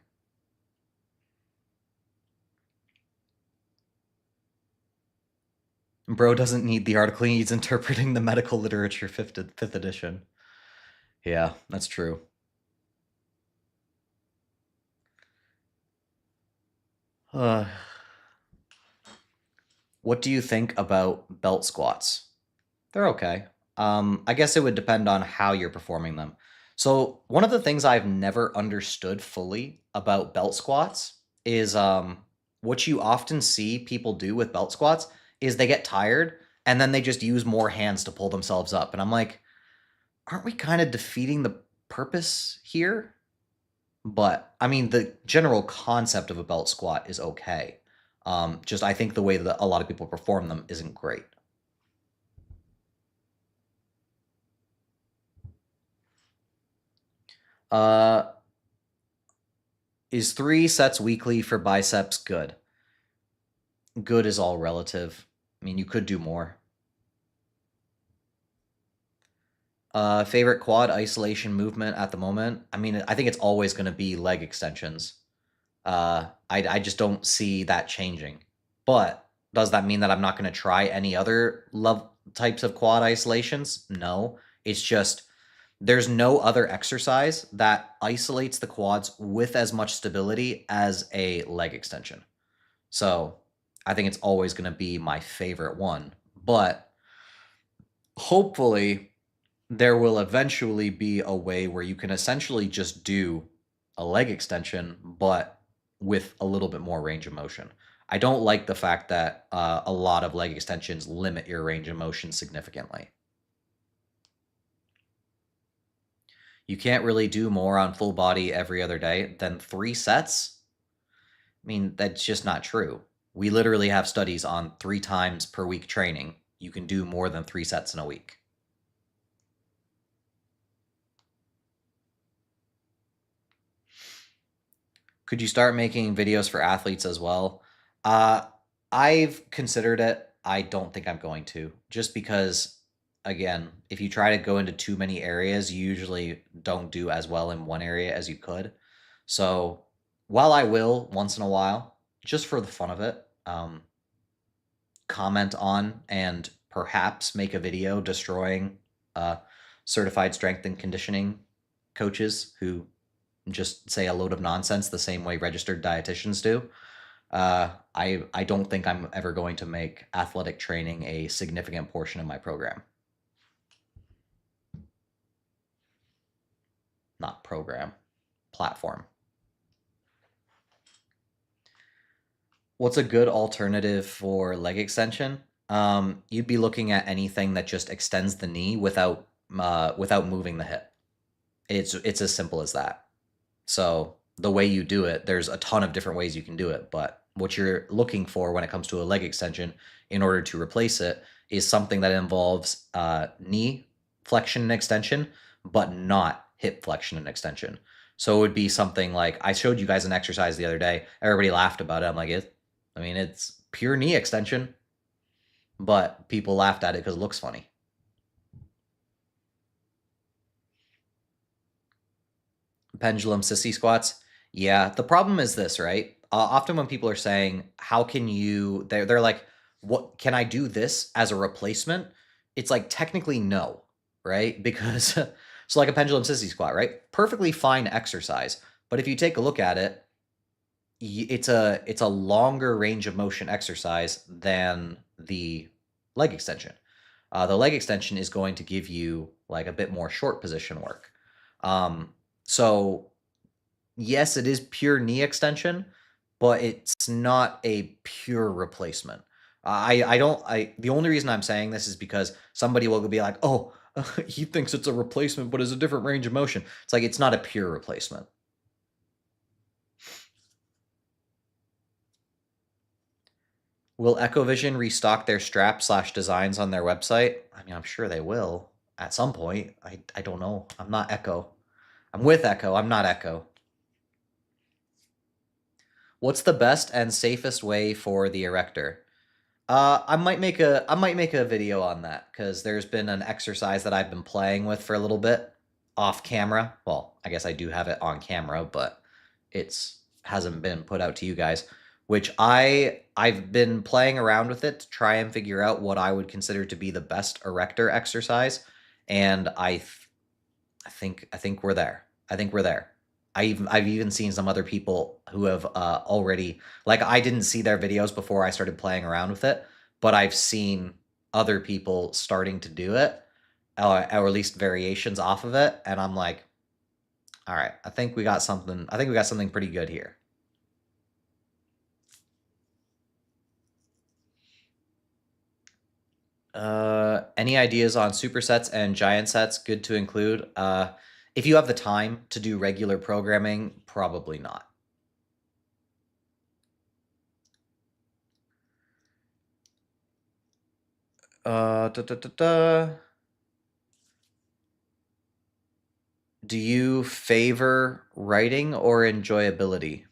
Bro doesn't need the article. He needs interpreting the medical literature 5th edition. Yeah, that's true. What do you think about belt squats? They're okay. I guess it would depend on how you're performing them. So one of the things I've never understood fully about belt squats is what you often see people do with belt squats is they get tired and then they just use more hands to pull themselves up. And I'm like, aren't we kind of defeating the purpose here? But I mean, the general concept of a belt squat is okay. Just I think the way that a lot of people perform them isn't great. Is 3 sets weekly for biceps good? Good is all relative. I mean, you could do more. Favorite quad isolation movement at the moment? I mean, I think it's always going to be leg extensions. I just don't see that changing. But Does that mean that I'm not going to try any other types of quad isolations? No. It's just there's no other exercise that isolates the quads with as much stability as a leg extension. So I think it's always going to be my favorite one. But hopefully, there will eventually be a way where you can essentially just do a leg extension, but with a little bit more range of motion. I don't like the fact that a lot of leg extensions limit your range of motion significantly. You can't really do more on full body every other day than 3 sets. I mean, that's just not true. We literally have studies on 3 times per week training. You can do more than 3 sets in a week. Could you start making videos for athletes as well? I've considered it. I don't think I'm going to, just because, again, if you try to go into too many areas, you usually don't do as well in one area as you could. So while I will once in a while, just for the fun of it, comment on and perhaps make a video destroying certified strength and conditioning coaches who just say a load of nonsense the same way registered dietitians do. I don't think I'm ever going to make athletic training a significant portion of my program. Not program, platform. What's a good alternative for leg extension? You'd be looking at anything that just extends the knee without moving the hip. It's as simple as that. So the way you do it, there's a ton of different ways you can do it, but what you're looking for when it comes to a leg extension in order to replace it is something that involves knee flexion and extension, but not hip flexion and extension. So it would be something like, I showed you guys an exercise the other day. Everybody laughed about it. I'm like, it's pure knee extension, but people laughed at it because it looks funny. Pendulum sissy squats. Yeah, the problem is this, right? Often when people are saying, how can you, they're like, what can I do this as a replacement? It's like, technically no, right? Because so like a pendulum sissy squat, right? Perfectly fine exercise. But if you take a look at it, it's a longer range of motion exercise than the leg extension. The leg extension is going to give you like a bit more short position work. So yes, it is pure knee extension, but it's not a pure replacement. The only reason I'm saying this is because somebody will be like, oh, he thinks it's a replacement, but it's a different range of motion. It's like, it's not a pure replacement. Will Echovision restock their strap/designs on their website? I mean, I'm sure they will at some point. I don't know. I'm not Echo. I'm with Echo. I'm not Echo. What's the best and safest way for the erector? I might make a video on that because there's been an exercise that I've been playing with for a little bit off camera. Well, I guess I do have it on camera, but it's hasn't been put out to you guys, which I've been playing around with it to try and figure out what I would consider to be the best erector exercise, and I think we're there. I think we're there. I've even seen some other people who have already, like, I didn't see their videos before I started playing around with it, but I've seen other people starting to do it, or at least variations off of it, and I'm like, all right, I think we got something. I think we got something pretty good here. Any ideas on supersets and giant sets? Good to include. If you have the time to do regular programming, probably not. Do you favor writing or enjoyability?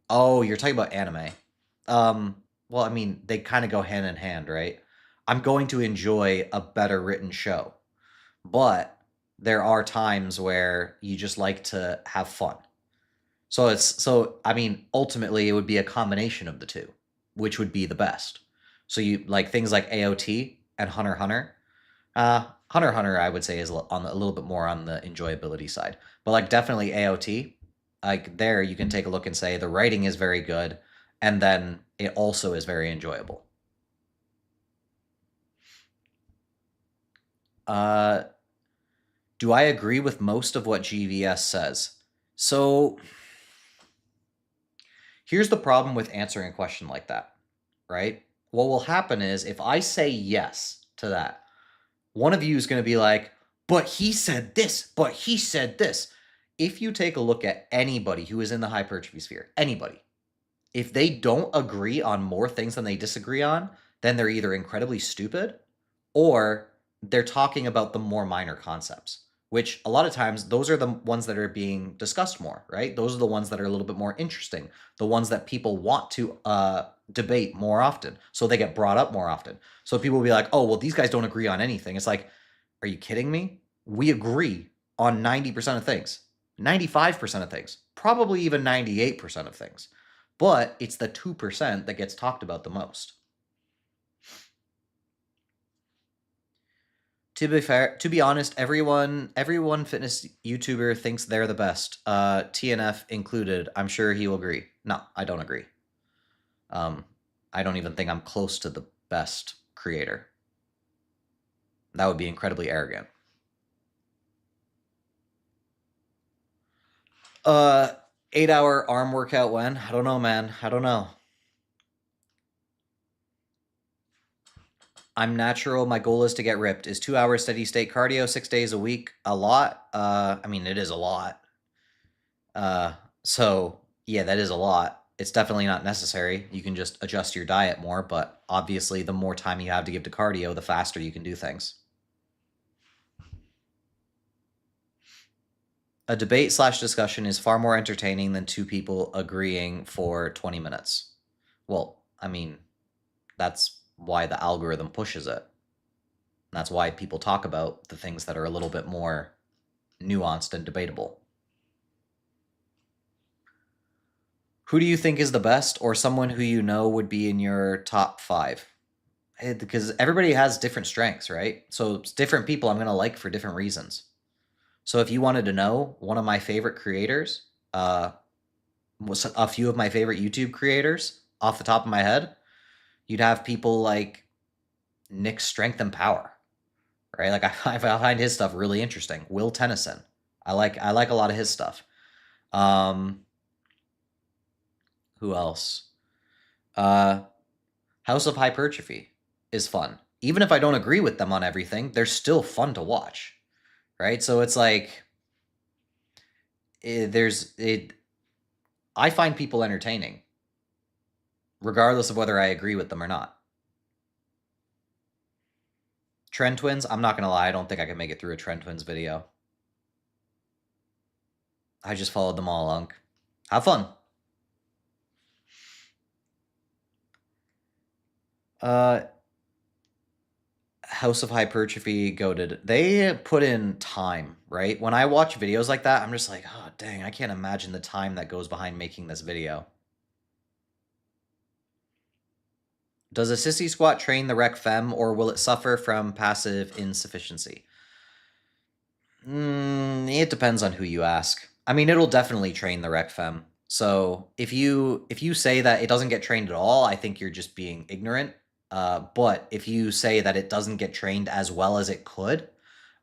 Oh, you're talking about anime. Well, I mean, they kind of go hand in hand, right? I'm going to enjoy a better written show, but there are times where you just like to have fun. So I mean, ultimately it would be a combination of the two, which would be the best. So you like things like AOT and Hunter x Hunter. Hunter x Hunter, I would say, is on a little bit more on the enjoyability side, but like definitely AOT. Like there, you can take a look and say the writing is very good, and then it also is very enjoyable. Do I agree with most of what GVS says? So here's the problem with answering a question like that, right? What will happen is if I say yes to that, one of you is going to be like, but he said this, but he said this. If you take a look at anybody who is in the hypertrophy sphere, anybody, if they don't agree on more things than they disagree on, then they're either incredibly stupid or they're talking about the more minor concepts, which a lot of times those are the ones that are being discussed more, right? Those are the ones that are a little bit more interesting, the ones that people want to debate more often, so they get brought up more often. So people will be like, oh, well, these guys don't agree on anything. It's like, are you kidding me? We agree on 90% of things, 95% of things, probably even 98% of things. But it's the 2% that gets talked about the most. To be fair, to be honest, everyone fitness YouTuber thinks they're the best. TNF included. I'm sure he will agree. No, I don't agree. I don't even think I'm close to the best creator. That would be incredibly arrogant. 8-hour arm workout when? I don't know, man. I don't know. I'm natural. My goal is to get ripped. Is 2 hours steady state cardio 6 days a week a lot? I mean, it is a lot. So yeah, that is a lot. It's definitely not necessary. You can just adjust your diet more, but obviously the more time you have to give to cardio, the faster you can do things. A debate / discussion is far more entertaining than two people agreeing for 20 minutes. Well, I mean, that's why the algorithm pushes it. That's why people talk about the things that are a little bit more nuanced and debatable. Who do you think is the best, or someone who you know would be in your top 5? Because everybody has different strengths, right? So different people I'm going to like for different reasons. So if you wanted to know one of my favorite creators, was a few of my favorite YouTube creators off the top of my head, you'd have people like Nick's Strength and Power, right? Like I find his stuff really interesting. Will Tennyson, I like a lot of his stuff. Who else? House of Hypertrophy is fun. Even if I don't agree with them on everything, they're still fun to watch, right? So it's like I find people entertaining, regardless of whether I agree with them or not. Trend Twins, I'm not gonna lie, I don't think I can make it through a Trend Twins video. I just followed them all along. Have fun. House of Hypertrophy goated. They put in time, right? When I watch videos like that, I'm just like, oh dang, I can't imagine the time that goes behind making this video. Does a sissy squat train the rec fem, or will it suffer from passive insufficiency? It depends on who you ask. I mean, it'll definitely train the rec fem. So if you say that it doesn't get trained at all, I think you're just being ignorant. But if you say that it doesn't get trained as well as it could,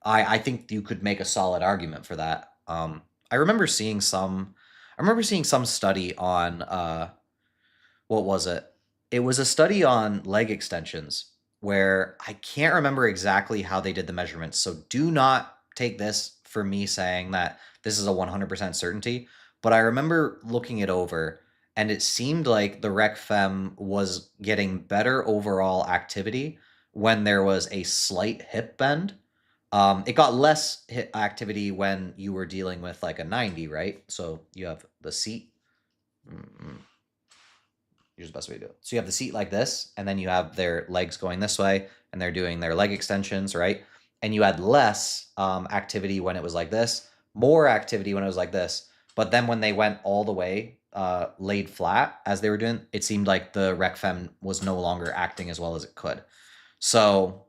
I think you could make a solid argument for that. I remember seeing some study on what was it? It was a study on leg extensions where I can't remember exactly how they did the measurements. So do not take this for me saying that this is a 100% certainty, but I remember looking it over and it seemed like the rec fem was getting better overall activity when there was a slight hip bend. It got less hip activity when you were dealing with like a 90, right? So you have the seat. Here's the best way to do it. So you have the seat like this, and then you have their legs going this way, and they're doing their leg extensions, right? And you had less activity when it was like this, more activity when it was like this. But then when they went all the way laid flat as they were doing, it seemed like the rec fem was no longer acting as well as it could. So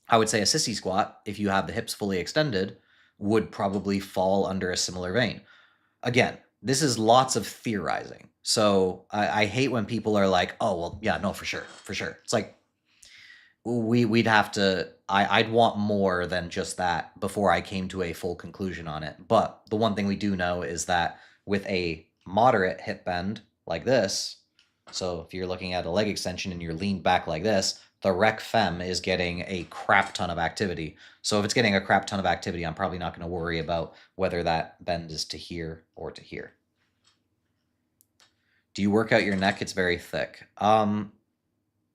I would say a sissy squat, if you have the hips fully extended, would probably fall under a similar vein. Again, this is lots of theorizing. So I hate when people are like, oh, well, yeah, no, for sure, for sure. It's like, we'd have to, I'd want more than just that before I came to a full conclusion on it. But the one thing we do know is that with a moderate hip bend like this, so if you're looking at a leg extension and you're leaned back like this, the rec fem is getting a crap ton of activity. So if it's getting a crap ton of activity, I'm probably not going to worry about whether that bend is to here or to here. Do you work out your neck? It's very thick.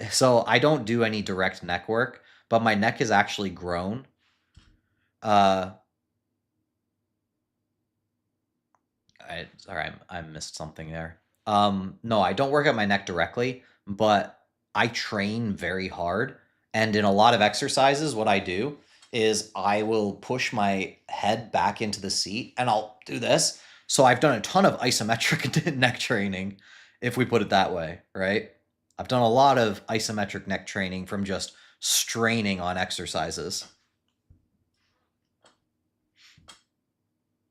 So I don't do any direct neck work, but my neck is actually grown. Sorry, I missed something there. No, I don't work out my neck directly, but I train very hard. And in a lot of exercises, what I do is I will push my head back into the seat and I'll do this. So I've done a ton of isometric neck training, if we put it that way, right? I've done a lot of isometric neck training from just straining on exercises.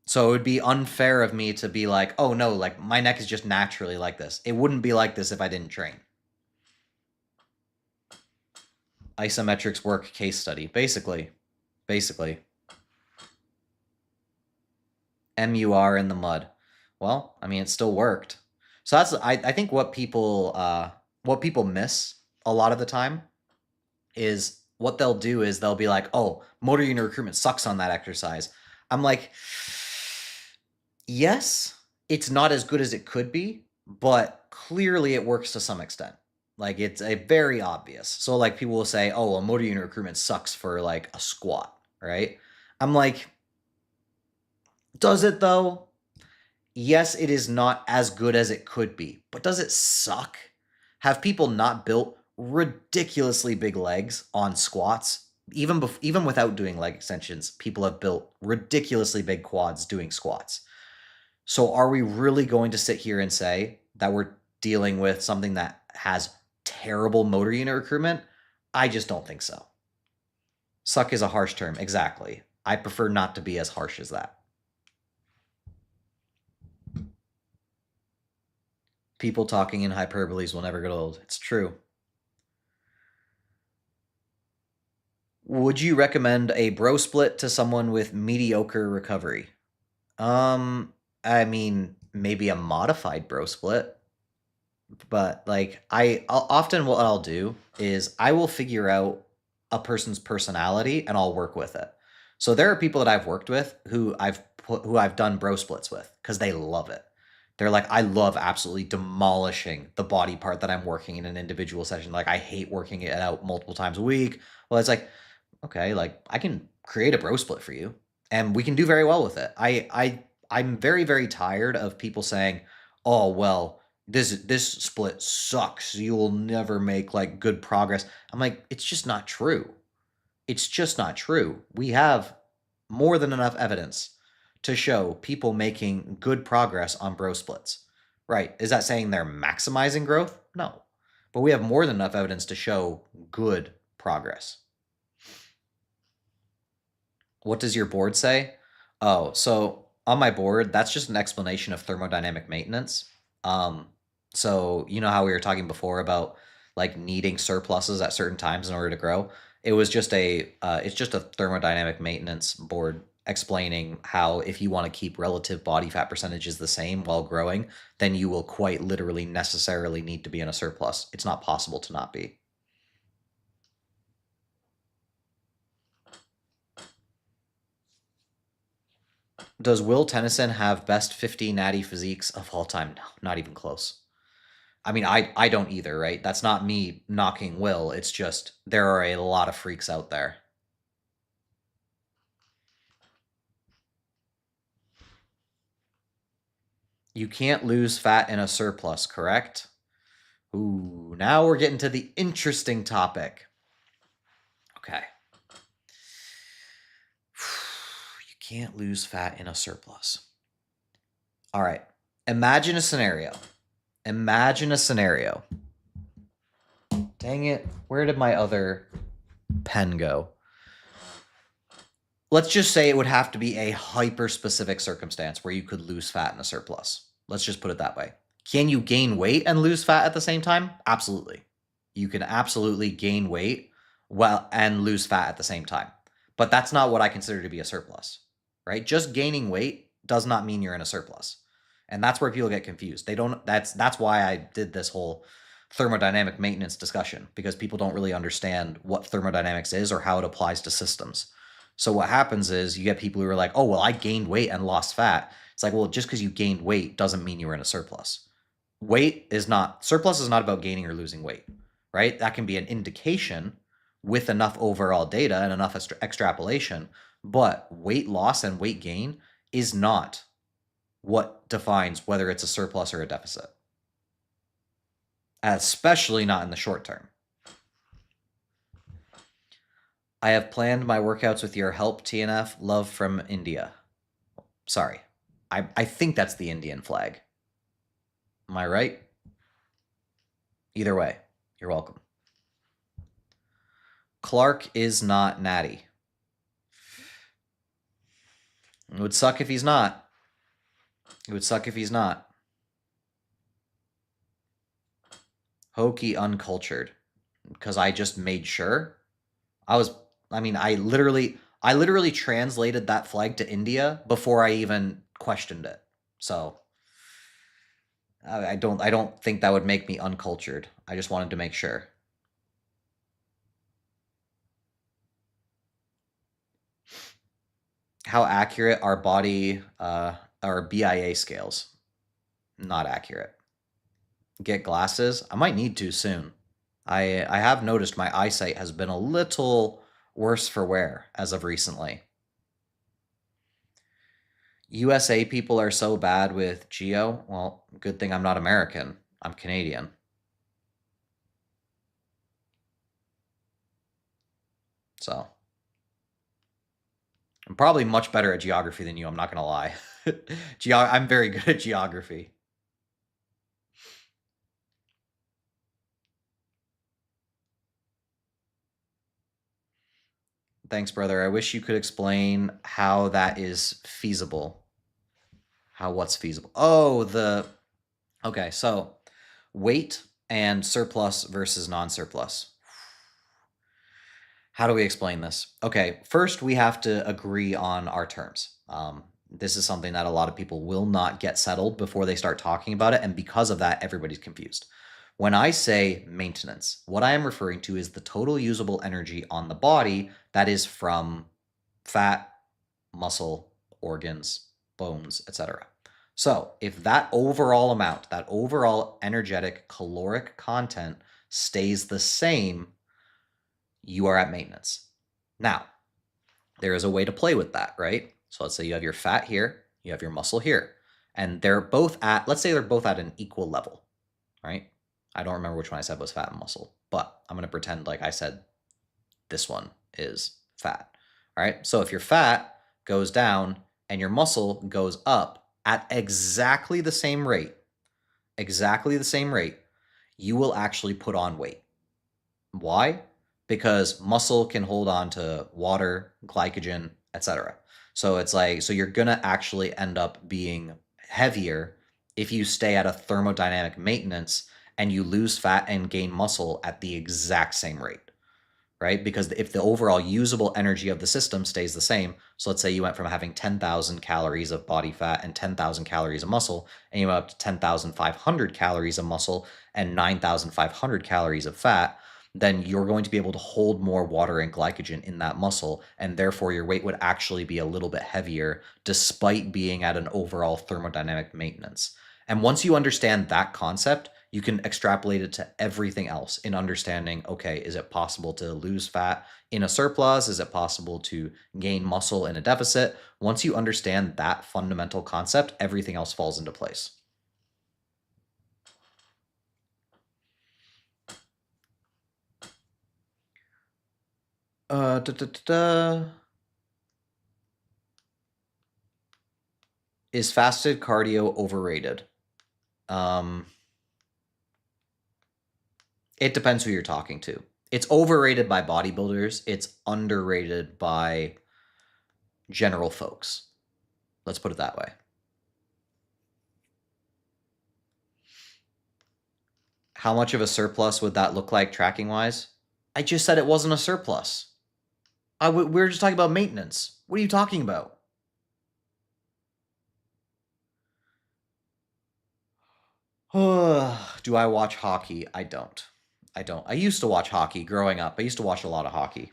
So it would be unfair of me to be like, oh no, like my neck is just naturally like this. It wouldn't be like this if I didn't train. Isometrics work case study, basically. MUR in the mud. Well, I mean, it still worked. So that's, I think what people miss a lot of the time is what they'll do is they'll be like, oh, motor unit recruitment sucks on that exercise. I'm like, yes, it's not as good as it could be, but clearly it works to some extent. Like it's a very obvious. So like people will say, oh, well, motor unit recruitment sucks for like a squat, right? I'm like, does it though? Yes, it is not as good as it could be, but does it suck? Have people not built ridiculously big legs on squats? Even without doing leg extensions, people have built ridiculously big quads doing squats. So are we really going to sit here and say that we're dealing with something that has terrible motor unit recruitment? I just don't think so. Suck is a harsh term, exactly. I prefer not to be as harsh as that. People talking in hyperboles will never get old. It's true. Would you recommend a bro split to someone with mediocre recovery? I mean, maybe a modified bro split, but like often what I'll do is I will figure out a person's personality and I'll work with it. So there are people that I've worked with who I've done bro splits with because they love it. They're like, I love absolutely demolishing the body part that I'm working in an individual session. Like I hate working it out multiple times a week. Well, it's like, okay, like I can create a bro split for you and we can do very well with it. I'm very, very tired of people saying, oh, well, this split sucks. You will never make like good progress. I'm like, it's just not true. It's just not true. We have more than enough evidence to show people making good progress on bro splits. Right. Is that saying they're maximizing growth? No. But we have more than enough evidence to show good progress. What does your board say? Oh, so on my board, that's just an explanation of thermodynamic maintenance. So you know how we were talking before about like needing surpluses at certain times in order to grow? It was just it's just a thermodynamic maintenance board explaining how if you want to keep relative body fat percentages the same while growing, then you will quite literally necessarily need to be in a surplus. It's not possible to not be. Does Will Tennyson have best 50 natty physiques of all time? No, not even close. I mean, I don't either, right? That's not me knocking Will. It's just there are a lot of freaks out there. You can't lose fat in a surplus, correct? Ooh, now we're getting to the interesting topic. Okay. You can't lose fat in a surplus. All right. Imagine a scenario. Imagine a scenario. Dang it. Where did my other pen go? Let's just say it would have to be a hyper-specific circumstance where you could lose fat in a surplus. Let's just put it that way. Can you gain weight and lose fat at the same time? Absolutely. You can absolutely gain weight and lose fat at the same time. But that's not what I consider to be a surplus, right? Just gaining weight does not mean you're in a surplus. And that's where people get confused. That's why I did this whole thermodynamic maintenance discussion, because people don't really understand what thermodynamics is or how it applies to systems. So what happens is you get people who are like, oh, well, I gained weight and lost fat. It's like, well, just because you gained weight doesn't mean you were in a surplus. Surplus is not about gaining or losing weight, right? That can be an indication with enough overall data and enough extrapolation, but weight loss and weight gain is not what defines whether it's a surplus or a deficit, especially not in the short term. I have planned my workouts with your help, TNF. Love from India. Sorry. I think that's the Indian flag. Am I right? Either way, you're welcome. Clark is not natty. It would suck if he's not. It would suck if he's not. Hokey uncultured. Because I just made sure. I literally translated that flag to India before I even questioned it. So I don't think that would make me uncultured. I just wanted to make sure. How accurate are our BIA scales? Not accurate. Get glasses? I might need to soon. I have noticed my eyesight has been a little worse for wear as of recently. USA people are so bad with geo. Well, good thing I'm not American. I'm Canadian. So I'm probably much better at geography than you, I'm not going to lie. I'm very good at geography. Thanks, brother. I wish you could explain how that is feasible. What's feasible? Oh, okay, so weight and surplus versus non-surplus. How do we explain this? Okay, first we have to agree on our terms. This is something that a lot of people will not get settled before they start talking about it, and because of that, everybody's confused. When I say maintenance, what I am referring to is the total usable energy on the body that is from fat, muscle, organs, bones, etc. So if that overall amount, that overall energetic caloric content stays the same, you are at maintenance. Now, there is a way to play with that, right? So let's say you have your fat here, you have your muscle here, and let's say they're both at an equal level, right? I don't remember which one I said was fat and muscle, but I'm going to pretend like I said this one is fat. All right. So if your fat goes down and your muscle goes up at exactly the same rate, you will actually put on weight. Why? Because muscle can hold on to water, glycogen, etc. So it's like, so you're going to actually end up being heavier if you stay at a thermodynamic maintenance and you lose fat and gain muscle at the exact same rate, right? Because if the overall usable energy of the system stays the same, so let's say you went from having 10,000 calories of body fat and 10,000 calories of muscle, and you went up to 10,500 calories of muscle and 9,500 calories of fat, then you're going to be able to hold more water and glycogen in that muscle, and therefore your weight would actually be a little bit heavier despite being at an overall thermodynamic maintenance. And once you understand that concept, you can extrapolate it to everything else in understanding, okay, is it possible to lose fat in a surplus? Is it possible to gain muscle in a deficit? Once you understand that fundamental concept, everything else falls into place. Is fasted cardio overrated? It depends who you're talking to. It's overrated by bodybuilders. It's underrated by general folks. Let's put it that way. How much of a surplus would that look like tracking-wise? I just said it wasn't a surplus. We were just talking about maintenance. What are you talking about? Do I watch hockey? I don't. I used to watch hockey growing up. I used to watch a lot of hockey.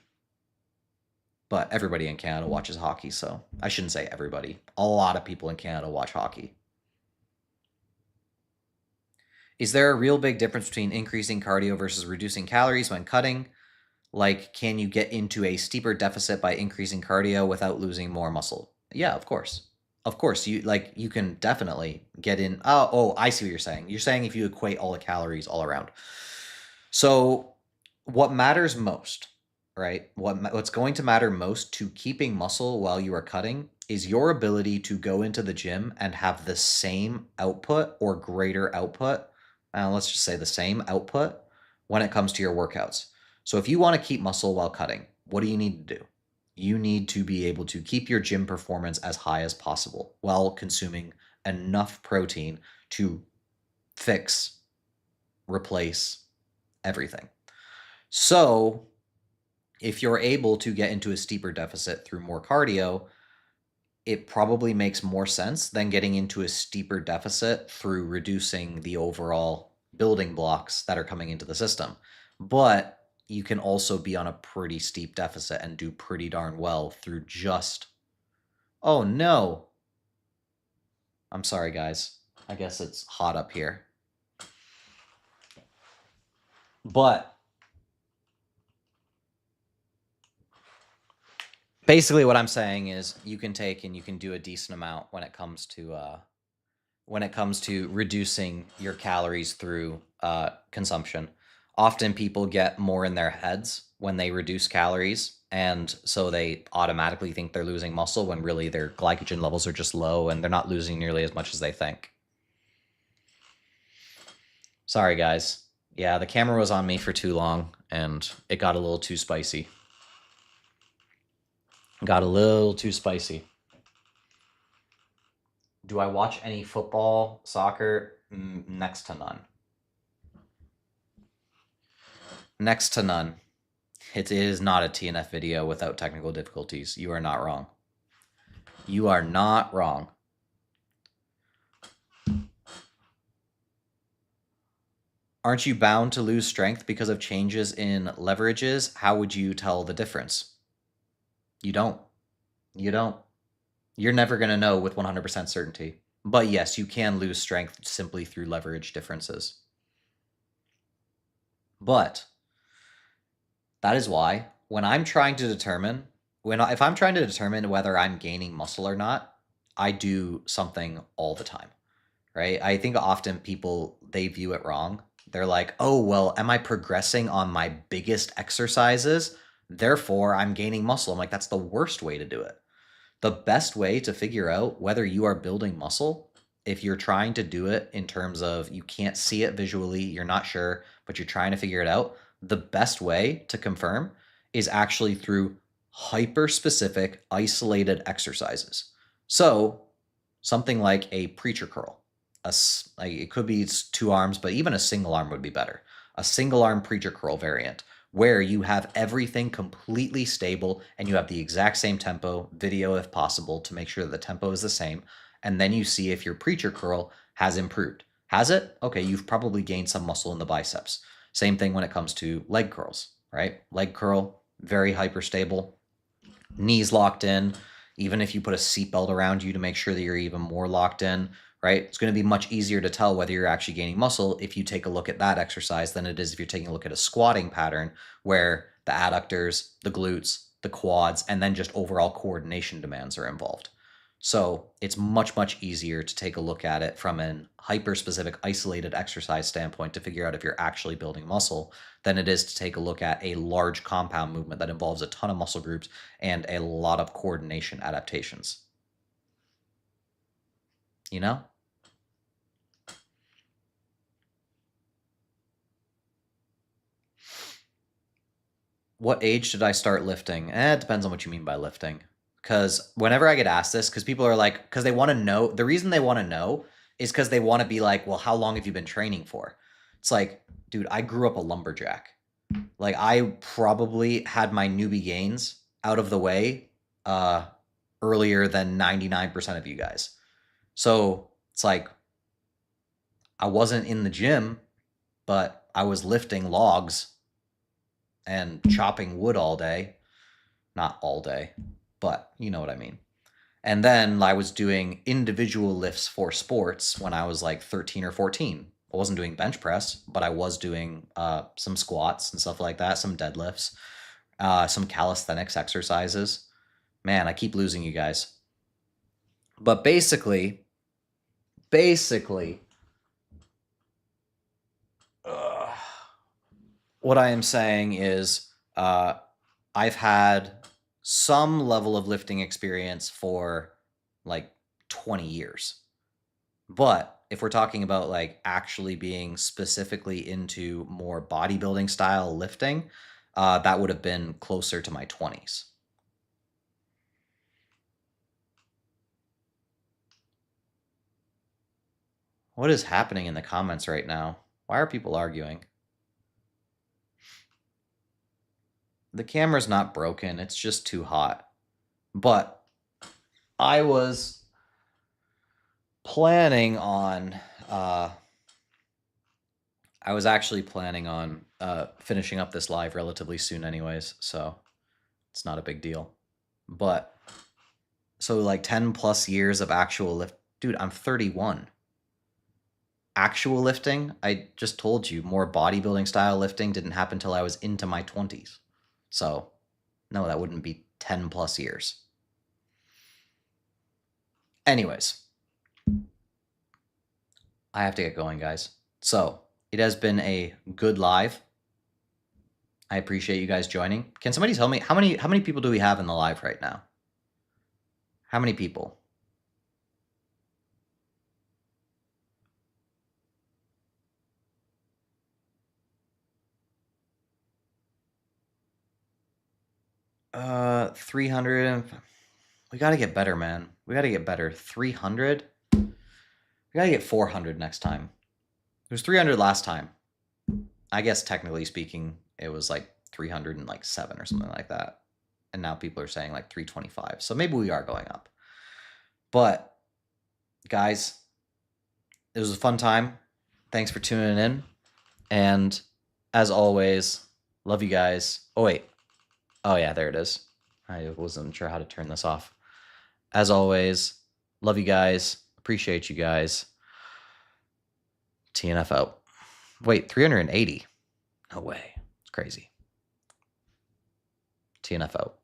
But everybody in Canada watches hockey, so I shouldn't say everybody. A lot of people in Canada watch hockey. Is there a real big difference between increasing cardio versus reducing calories when cutting? Like, can you get into a steeper deficit by increasing cardio without losing more muscle? Yeah, of course. Of course, you can definitely get in. Oh, I see what you're saying. You're saying if you equate all the calories all around. So, what matters most, right? What's going to matter most to keeping muscle while you are cutting is your ability to go into the gym and have the same output or greater output. Let's just say the same output when it comes to your workouts. So if you want to keep muscle while cutting, what do you need to do? You need to be able to keep your gym performance as high as possible while consuming enough protein to fix, replace everything. So if you're able to get into a steeper deficit through more cardio, it probably makes more sense than getting into a steeper deficit through reducing the overall building blocks that are coming into the system. But you can also be on a pretty steep deficit and do pretty darn well through just... Oh, no. I'm sorry, guys. I guess it's hot up here. But basically what I'm saying is you can take and you can do a decent amount when it comes to reducing your calories through consumption. Often people get more in their heads when they reduce calories, and so they automatically think they're losing muscle when really their glycogen levels are just low and they're not losing nearly as much as they think. Sorry, guys. Yeah, the camera was on me for too long, and it got a little too spicy. Got a little too spicy. Do I watch any football, soccer? Next to none. Next to none. It is not a TNF video without technical difficulties. You are not wrong. You are not wrong. Aren't you bound to lose strength because of changes in leverages? How would you tell the difference? You don't. You don't. You're never going to know with 100% certainty. But yes, you can lose strength simply through leverage differences. But that is why when I'm trying to determine, if I'm trying to determine whether I'm gaining muscle or not, I do something all the time, right? I think often people, they view it wrong. They're like, oh, well, am I progressing on my biggest exercises? Therefore, I'm gaining muscle. I'm like, that's the worst way to do it. The best way to figure out whether you are building muscle, if you're trying to do it in terms of you can't see it visually, you're not sure, but you're trying to figure it out, the best way to confirm is actually through hyper-specific isolated exercises. So something like a preacher curl. It could be 2 arms, but even a single arm would be better. A single arm preacher curl variant where you have everything completely stable and you have the exact same tempo, video if possible, to make sure that the tempo is the same. And then you see if your preacher curl has improved. Has it? Okay, you've probably gained some muscle in the biceps. Same thing when it comes to leg curls, right? Leg curl, very hyper stable, knees locked in. Even if you put a seatbelt around you to make sure that you're even more locked in, right? It's going to be much easier to tell whether you're actually gaining muscle if you take a look at that exercise than it is if you're taking a look at a squatting pattern where the adductors, the glutes, the quads, and then just overall coordination demands are involved. So it's much, much easier to take a look at it from an hyper-specific isolated exercise standpoint to figure out if you're actually building muscle than it is to take a look at a large compound movement that involves a ton of muscle groups and a lot of coordination adaptations. You know? What age did I start lifting? It depends on what you mean by lifting. Because whenever I get asked this, because people are like, because they want to know, the reason they want to know is because they want to be like, well, how long have you been training for? It's like, dude, I grew up a lumberjack. Like, I probably had my newbie gains out of the way earlier than 99% of you guys. So it's like, I wasn't in the gym, but I was lifting logs and chopping wood all day. Not all day, but you know what I mean. And then I was doing individual lifts for sports when I was like 13 or 14. I wasn't doing bench press, but I was doing some squats and stuff like that, some deadlifts, some calisthenics exercises. Man, I keep losing you guys. But basically, what I am saying is I've had some level of lifting experience for like 20 years. But if we're talking about like actually being specifically into more bodybuilding style lifting, that would have been closer to my 20s. What is happening in the comments right now? Why are people arguing? The camera's not broken, it's just too hot. But I was planning on I was actually planning on finishing up this live relatively soon anyways, so it's not a big deal. But so like 10 plus years of actual lift. Dude, I'm 31. Actual lifting, I just told you, more bodybuilding style lifting didn't happen until I was into my 20s. So, no, that wouldn't be 10 plus years. Anyways, I have to get going, guys. So, it has been a good live. I appreciate you guys joining. Can somebody tell me how many people do we have in the live right now? How many people? Uh, 300. We got to get better, man. We got to get better. 300. We got to get 400 next time. It was 300 last time. I guess technically speaking, it was like 307 or something like that. And now people are saying like 325. So maybe we are going up. But guys, it was a fun time. Thanks for tuning in. And as always, love you guys. Oh, wait. Oh, yeah, there it is. I wasn't sure how to turn this off. As always, love you guys. Appreciate you guys. TNF out. Wait, 380. No way. It's crazy. TNF out.